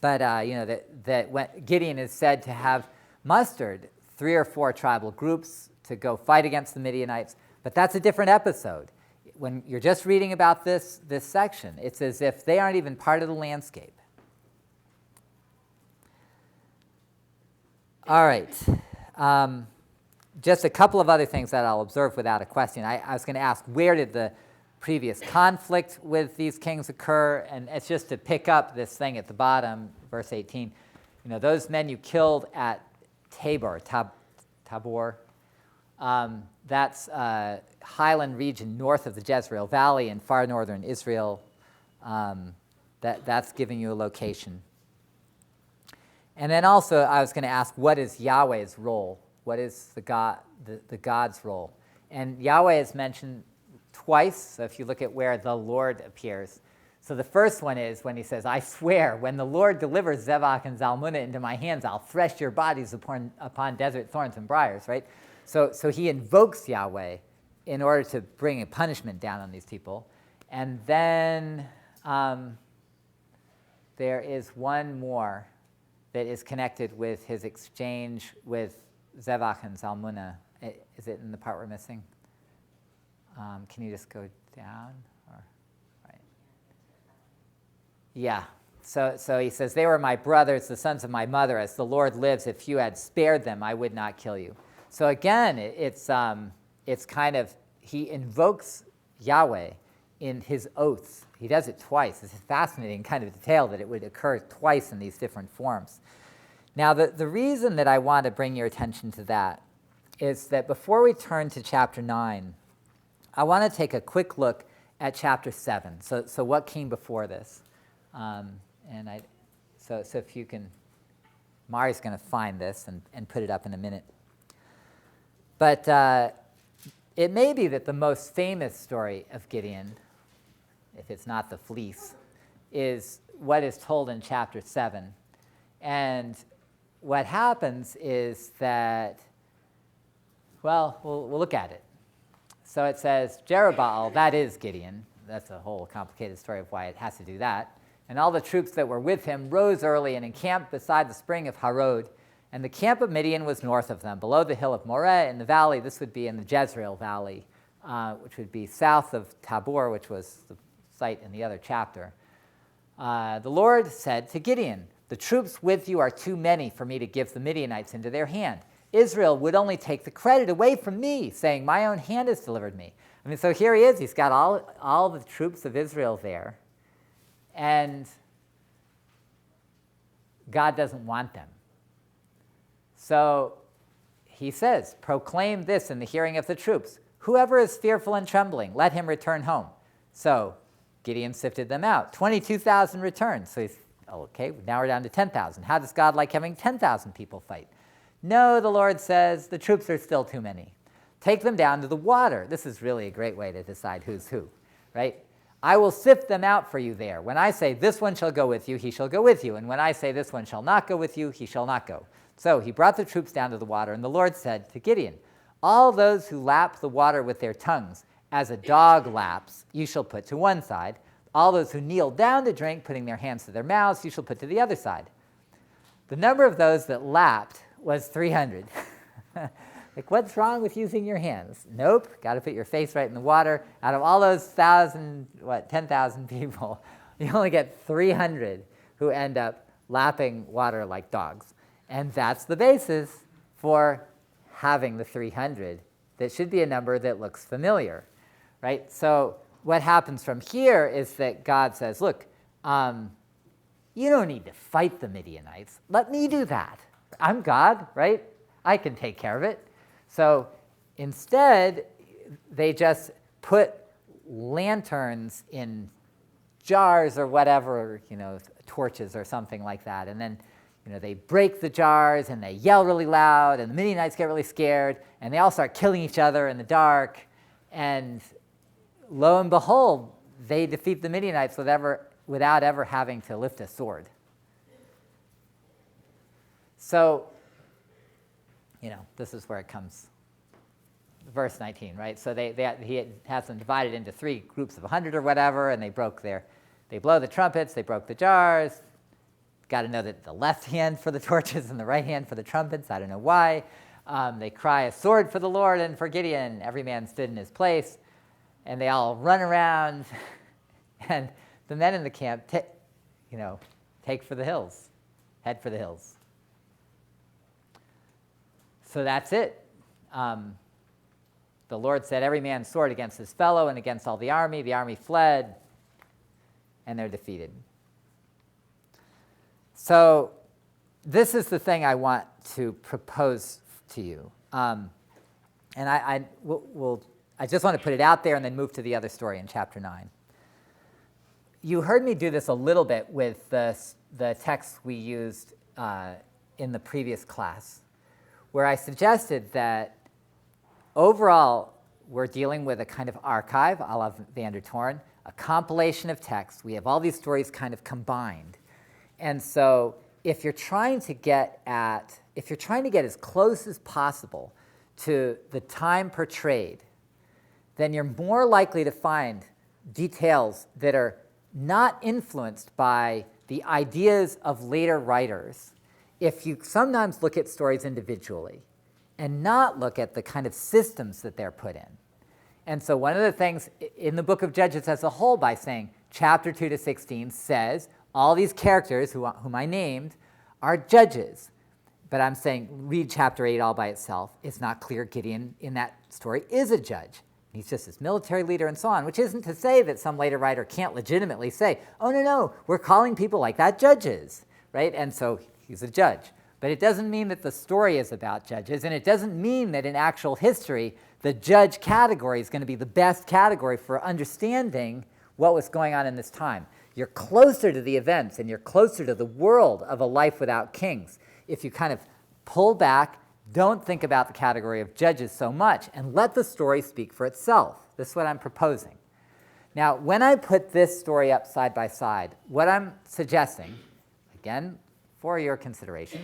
But that when Gideon is said to have mustered 3 or 4 tribal groups to go fight against the Midianites, but that's a different episode. When you're just reading about this section, it's as if they aren't even part of the landscape. All right. Just a couple of other things that I'll observe without a question. I was going to ask, where did the previous conflict with these kings occur? And it's just to pick up this thing at the bottom, verse 18. Those men you killed at Tabor, that's highland region north of the Jezreel Valley in far northern Israel. That's giving you a location. And then also I was going to ask, what is Yahweh's role? What is the God's role? And Yahweh is mentioned twice, so if you look at where the Lord appears. So the first one is when he says, I swear, when the Lord delivers Zebach and Zalmunna into my hands, I'll thresh your bodies upon desert thorns and briars, right? So he invokes Yahweh in order to bring a punishment down on these people. And then there is one more that is connected with his exchange with Zebach and Zalmunna. Is it in the part we're missing? Can you just go down? Right. Yeah. So he says, they were my brothers, the sons of my mother. As the Lord lives, if you had spared them, I would not kill you. So again, it's kind of, he invokes Yahweh in his oaths. He does it twice. It's a fascinating kind of detail that it would occur twice in these different forms. Now, the reason that I want to bring your attention to that is that before we turn to chapter 9, I want to take a quick look at chapter 7. So what came before this? So if you can, Mari's going to find this and put it up in a minute. But it may be that the most famous story of Gideon, if it's not the fleece, is what is told in chapter 7. And what happens is that, well, we'll look at it. So it says, Jerubbaal, that is Gideon. That's a whole complicated story of why it has to do that. And all the troops that were with him rose early and encamped beside the spring of Harod. And the camp of Midian was north of them, below the hill of Moreh in the valley. This would be in the Jezreel Valley, which would be south of Tabor, which was the site in the other chapter. The Lord said to Gideon, the troops with you are too many for me to give the Midianites into their hand. Israel would only take the credit away from me, saying, my own hand has delivered me. I mean, so here he is. He's got all the troops of Israel there. And God doesn't want them. So he says, proclaim this in the hearing of the troops. Whoever is fearful and trembling, let him return home. So Gideon sifted them out. 22,000 returned. So he's, okay, now we're down to 10,000. How does God like having 10,000 people fight? No, the Lord says, the troops are still too many. Take them down to the water. This is really a great way to decide who's who, right? I will sift them out for you there. When I say this one shall go with you, he shall go with you. And when I say this one shall not go with you, he shall not go. So he brought the troops down to the water, and the Lord said to Gideon, all those who lap the water with their tongues, as a dog laps, you shall put to one side. All those who kneel down to drink, putting their hands to their mouths, you shall put to the other side. The number of those that lapped was 300. Like, what's wrong with using your hands? Nope, got to put your face right in the water. Out of all those 10,000 people, You only get 300 who end up lapping water like dogs. And that's the basis for having the 300. That should be a number that looks familiar, right? So what happens from here is that God says, look, you don't need to fight the Midianites. Let me do that. I'm God, right? I can take care of it. So instead, they just put lanterns in jars or whatever, torches or something like that. And then, they break the jars and they yell really loud and the Midianites get really scared and they all start killing each other in the dark. And lo and behold, they defeat the Midianites without ever having to lift a sword. So, this is where it comes. Verse 19, right? So he has them divided into 3 groups of 100 or whatever, and they blow the trumpets, they broke the jars. Got to know that the left hand for the torches and the right hand for the trumpets. I don't know why. They cry a sword for the Lord and for Gideon. Every man stood in his place, and they all run around, and the men in the camp, take for the hills, head for the hills. So that's it. The Lord set every man's sword against his fellow and against all the army. The army fled, and they're defeated. So this is the thing I want to propose to you. And I just want to put it out there and then move to the other story in chapter 9. You heard me do this a little bit with the text we used in the previous class, where I suggested that overall, we're dealing with a kind of archive, a la Van der Toorn, a compilation of texts. We have all these stories kind of combined. And so if you're trying to get as close as possible to the time portrayed, then you're more likely to find details that are not influenced by the ideas of later writers if you sometimes look at stories individually and not look at the kind of systems that they're put in. And so one of the things in the book of Judges as a whole, by saying chapter 2 to 16 says all these characters whom I named are judges. But I'm saying read chapter 8 all by itself. It's not clear Gideon in that story is a judge. He's just this military leader and so on, which isn't to say that some later writer can't legitimately say, oh, no, we're calling people like that judges, right? And so he's a judge. But it doesn't mean that the story is about judges, and it doesn't mean that in actual history the judge category is going to be the best category for understanding what was going on in this time. You're closer to the events, and you're closer to the world of a life without kings if you kind of pull back, don't think about the category of judges so much, and let the story speak for itself. This is what I'm proposing. Now, when I put this story up side by side, what I'm suggesting, again, for your consideration,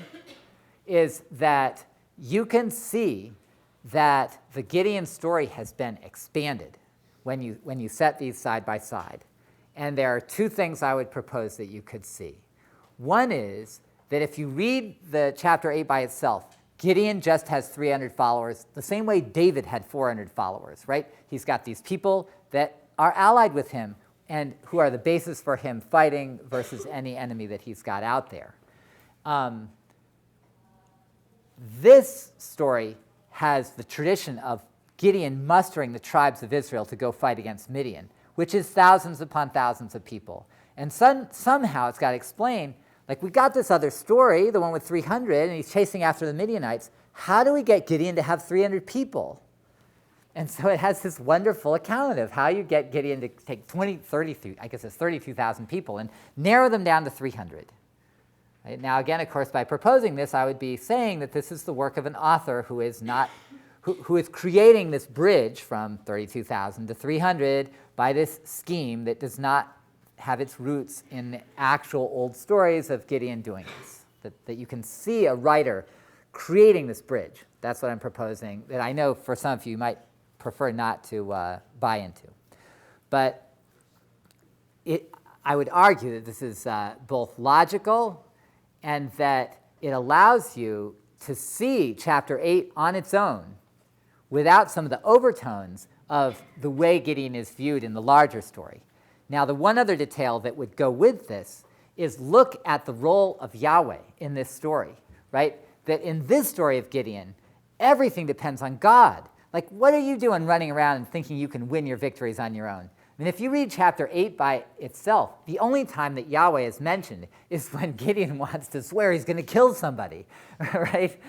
is that you can see that the Gideon story has been expanded when you set these side by side. And there are 2 things I would propose that you could see. One is that if you read the chapter 8 by itself, Gideon just has 300 followers, the same way David had 400 followers, right? He's got these people that are allied with him and who are the basis for him fighting versus any enemy that he's got out there. This story has the tradition of Gideon mustering the tribes of Israel to go fight against Midian, which is thousands upon thousands of people. And somehow it's got to explain, like we got this other story, the one with 300, and he's chasing after the Midianites. How do we get Gideon to have 300 people? And so it has this wonderful account of how you get Gideon to take 32,000 people and narrow them down to 300. Right? Now, again, of course, by proposing this, I would be saying that this is the work of an author who is creating this bridge from 32,000 to 300 by this scheme that does not have its roots in the actual old stories of Gideon doing this. That you can see a writer creating this bridge. That's what I'm proposing, that I know for some of you might prefer not to buy into. But I would argue that this is both logical and that it allows you to see chapter 8 on its own without some of the overtones of the way Gideon is viewed in the larger story. Now, the one other detail that would go with this is look at the role of Yahweh in this story, right? That in this story of Gideon, everything depends on God. Like, what are you doing running around and thinking you can win your victories on your own? I mean, if you read chapter 8 by itself, the only time that Yahweh is mentioned is when Gideon wants to swear he's going to kill somebody, right?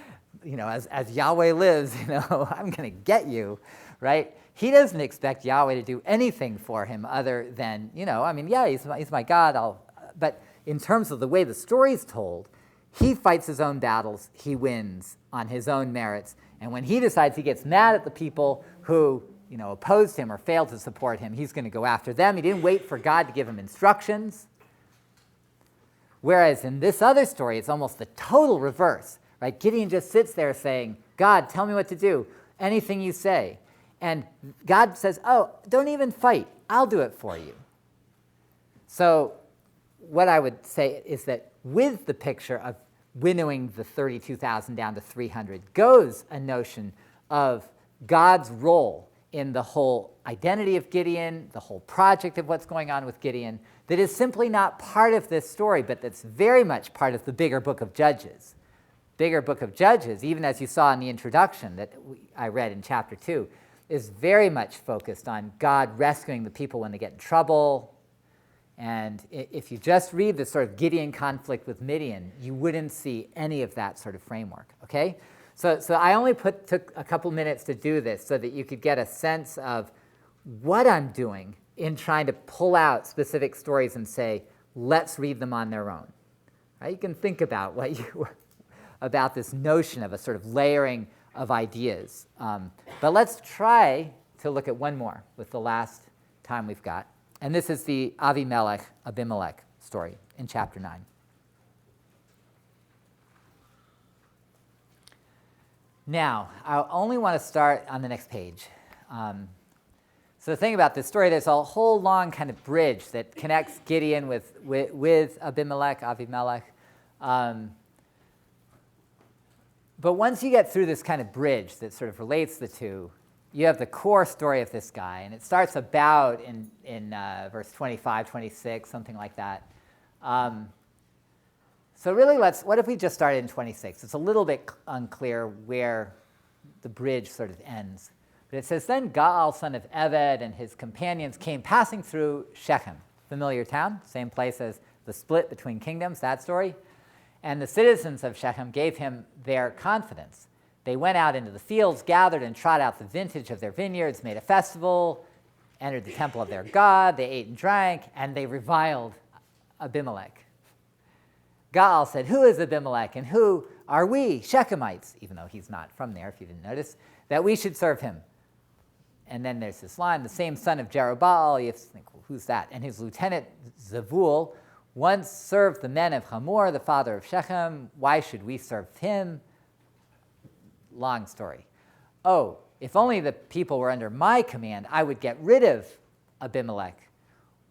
You know, as Yahweh lives, you know, I'm going to get you, right? He doesn't expect Yahweh to do anything for him other than, you know, I mean, yeah, he's my God, but in terms of the way the story's told, he fights his own battles, he wins on his own merits, and when he decides he gets mad at the people who, you know, opposed him or failed to support him, he's going to go after them. He didn't wait for God to give him instructions. Whereas in this other story, it's almost the total reverse, right? Gideon just sits there saying, God, tell me what to do, anything you say. And God says, oh, don't even fight, I'll do it for you. So what I would say is that with the picture of winnowing the 32,000 down to 300 goes a notion of God's role in the whole identity of Gideon, the whole project of what's going on with Gideon, that is simply not part of this story, but that's very much part of the bigger book of Judges. Bigger book of Judges, even as you saw in the introduction that I read in chapter 2, is very much focused on God rescuing the people when they get in trouble. And if you just read the sort of Gideon conflict with Midian, you wouldn't see any of that sort of framework, okay? So I only took a couple minutes to do this so that you could get a sense of what I'm doing in trying to pull out specific stories and say, let's read them on their own. Right? You can think about about this notion of a sort of layering of ideas. But let's try to look at one more with the last time we've got. And this is the Abimelech story in chapter 9. Now, I only want to start on the next page. So the thing about this story, there's a whole long kind of bridge that connects Gideon with Abimelech. But once you get through this kind of bridge that sort of relates the two, you have the core story of this guy, and it starts about in verse 25, 26, something like that. So really, what if we just started in 26? It's a little bit unclear where the bridge sort of ends. But it says, then Gaal, son of Eved, and his companions came passing through Shechem, familiar town, same place as the split between kingdoms, that story. And the citizens of Shechem gave him their confidence. They went out into the fields, gathered and trod out the vintage of their vineyards, made a festival, entered the temple of their God, they ate and drank, and they reviled Abimelech. Gaal said, who is Abimelech, and who are we, Shechemites, even though he's not from there, if you didn't notice, that we should serve him? And then there's this line, the same son of Jerubbaal, you have to think, well, who's that? And his lieutenant Zebul once served the men of Hamor, the father of Shechem. Why should we serve him? Long story. Oh, if only the people were under my command, I would get rid of Abimelech.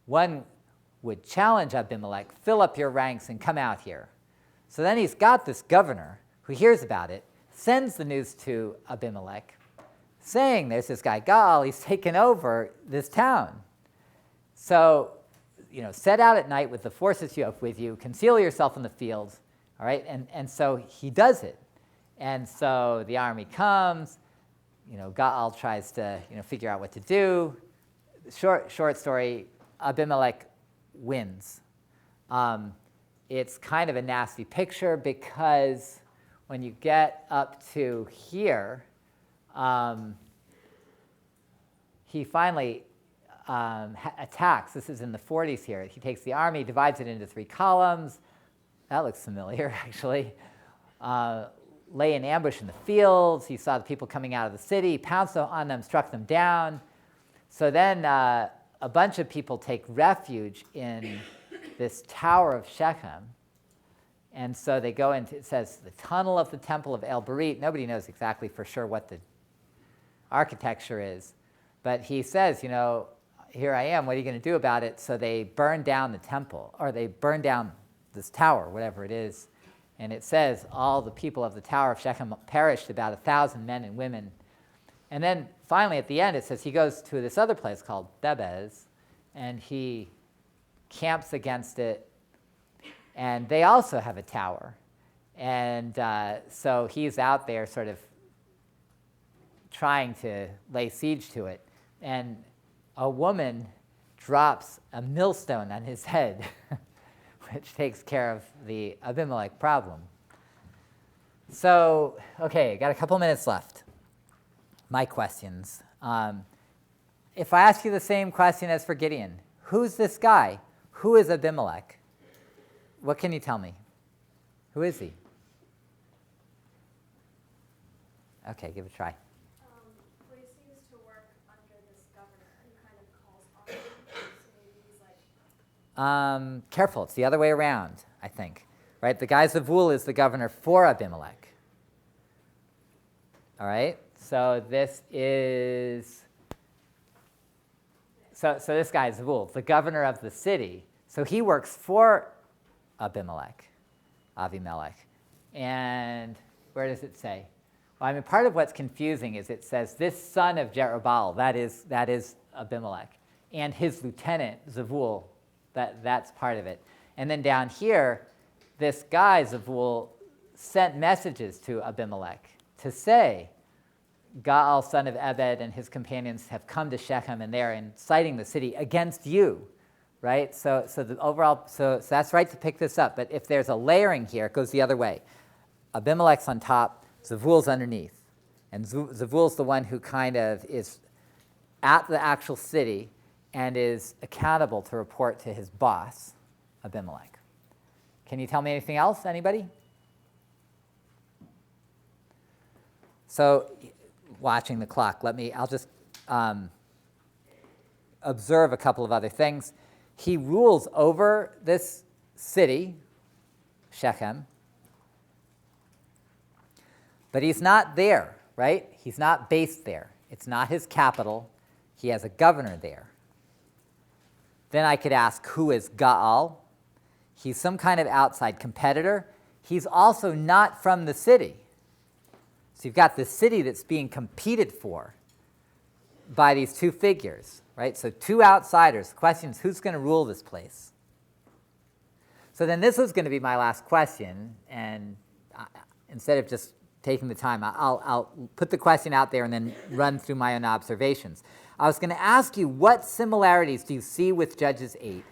One would challenge Abimelech, fill up your ranks and come out here. So then he's got this governor who hears about it, sends the news to Abimelech, saying there's this guy Gaal, he's taken over this town. So, set out at night with the forces you have with you, conceal yourself in the fields, all right? And so he does it. And so the army comes, Gaal tries to, figure out what to do. Short story, Abimelech wins. It's kind of a nasty picture because when you get up to here, he finally attacks. This is in the 40s here. He takes the army, divides it into 3 columns. That looks familiar, actually. Lay in ambush in the fields. He saw the people coming out of the city, pounced on them, struck them down. So then a bunch of people take refuge in this tower of Shechem. And so they go into, it says, the tunnel of the temple of El Berit. Nobody knows exactly for sure what the architecture is. But he says, here I am, what are you going to do about it? So they burn down the temple, or they burn down this tower, whatever it is. And it says, all the people of the tower of Shechem perished, about 1,000 men and women. And then finally at the end it says he goes to this other place called Thebez, and he camps against it, and they also have a tower. And so he's out there sort of trying to lay siege to it. And a woman drops a millstone on his head, which takes care of the Abimelech problem. So, okay, got a couple minutes left. My questions. If I ask you the same question as for Gideon, who's this guy? Who is Abimelech? What can you tell me? Who is he? Okay, give it a try. But he seems to work under this governor who kind of calls on him. So maybe he's like, Careful, it's the other way around, I think. Right? The guy Zavul is the governor for Abimelech. All right? So this is... So this guy is Zavul, the governor of the city. So he works for Abimelech. And where does it say? Well, I mean, part of what's confusing is it says this son of Jerubbaal, that is Abimelech, and his lieutenant, Zavul, that's part of it. And then down here, this guy, Zavul, sent messages to Abimelech to say, Gaal, son of Ebed, and his companions have come to Shechem, and they are inciting the city against you, right? So the overall, so that's right to pick this up. But if there's a layering here, it goes the other way. Abimelech's on top, Zavul's underneath. And Zavul's the one who kind of is at the actual city and is accountable to report to his boss, Abimelech. Can you tell me anything else, anybody? So, watching the clock, I'll just observe a couple of other things. He rules over this city, Shechem, but he's not there, right? He's not based there. It's not his capital. He has a governor there. Then I could ask, who is Gaal? He's some kind of outside competitor. He's also not from the city. So you've got the city that's being competed for by these two figures, right? So two outsiders. The question is, who's going to rule this place? So then this was going to be my last question, and instead of just taking the time, I'll put the question out there and then run through my own observations. I was going to ask you, what similarities do you see with Judges 8?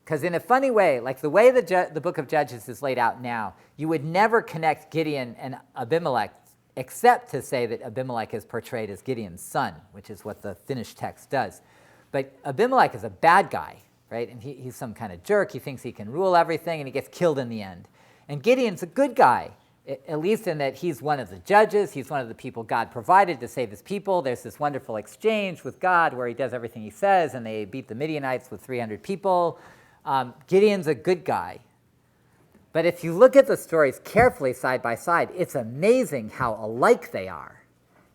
Because in a funny way, like the way the book of Judges is laid out now, you would never connect Gideon and Abimelech except to say that Abimelech is portrayed as Gideon's son, which is what the finished text does. But Abimelech is a bad guy, right? And he's some kind of jerk. He thinks he can rule everything, and he gets killed in the end. And Gideon's a good guy, at least in that he's one of the judges. He's one of the people God provided to save his people. There's this wonderful exchange with God where he does everything he says, and they beat the Midianites with 300 people. Gideon's a good guy. But if you look at the stories carefully side by side, it's amazing how alike they are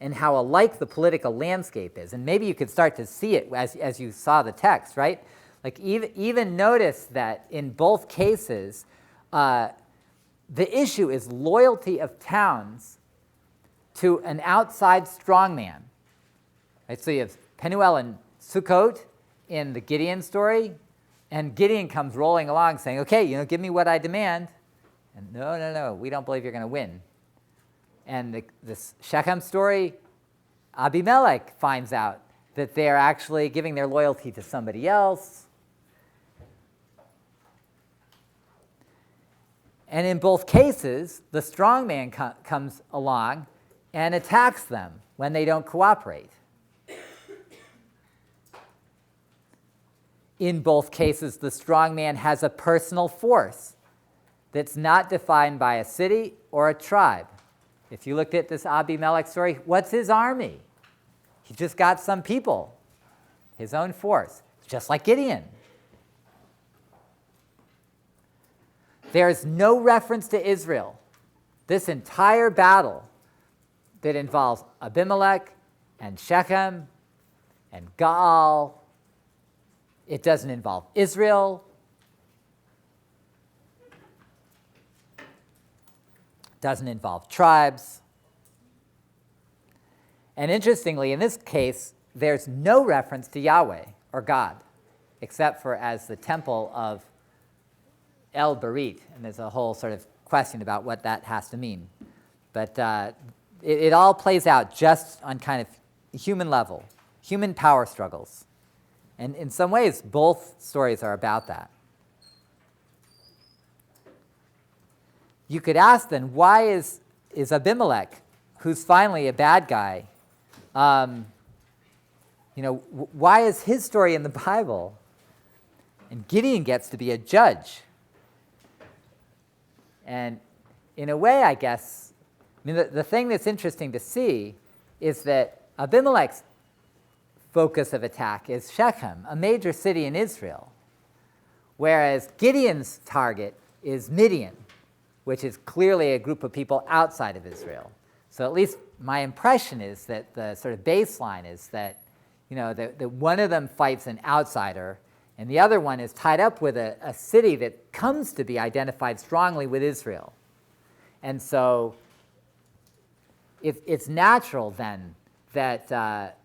and how alike the political landscape is. And maybe you could start to see it as you saw the text, right? Like even notice that in both cases, the issue is loyalty of towns to an outside strongman. Right? So you have Penuel and Sukkot in the Gideon story, and Gideon comes rolling along saying, okay, give me what I demand. And no, we don't believe you're going to win. And this Shechem story, Abimelech finds out that they're actually giving their loyalty to somebody else. And in both cases, the strongman comes along and attacks them when they don't cooperate. In both cases, the strongman has a personal force that's not defined by a city or a tribe. If you looked at this Abimelech story, what's his army? He just got some people, his own force, just like Gideon. There's no reference to Israel. This entire battle that involves Abimelech and Shechem and Gaal, it doesn't involve Israel. Doesn't involve tribes. And interestingly, in this case, there's no reference to Yahweh or God. except for as the temple of El Berit, and there's a whole sort of question about what that has to mean. But it all plays out just on kind of human level, human power struggles. And in some ways, both stories are about that. You could ask then, why is Abimelech, who's finally a bad guy, why is his story in the Bible? And Gideon gets to be a judge. And in a way, I guess, the thing that's interesting to see is that Abimelech's focus of attack is Shechem, a major city in Israel, whereas Gideon's target is Midian, which is clearly a group of people outside of Israel. So at least my impression is that the sort of baseline is that, that one of them fights an outsider, and the other one is tied up with a city that comes to be identified strongly with Israel. And so it's natural then that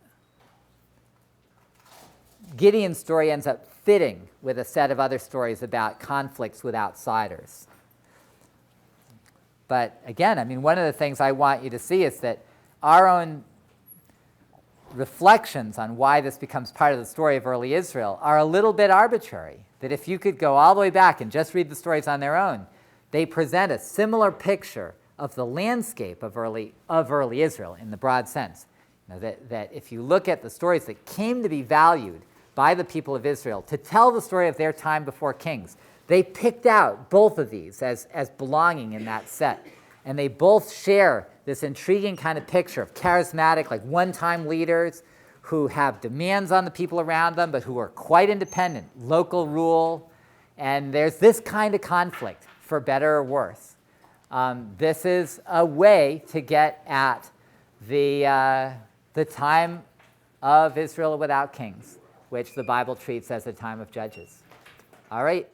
Gideon's story ends up fitting with a set of other stories about conflicts with outsiders. But again, one of the things I want you to see is that our own reflections on why this becomes part of the story of early Israel are a little bit arbitrary. That if you could go all the way back and just read the stories on their own, they present a similar picture of the landscape of early Israel in the broad sense. That if you look at the stories that came to be valued by the people of Israel to tell the story of their time before kings, they picked out both of these as belonging in that set. And they both share this intriguing kind of picture of charismatic, like one-time leaders who have demands on the people around them, but who are quite independent, local rule. And there's this kind of conflict, for better or worse. This is a way to get at the time of Israel without kings, which the Bible treats as a time of judges. All right.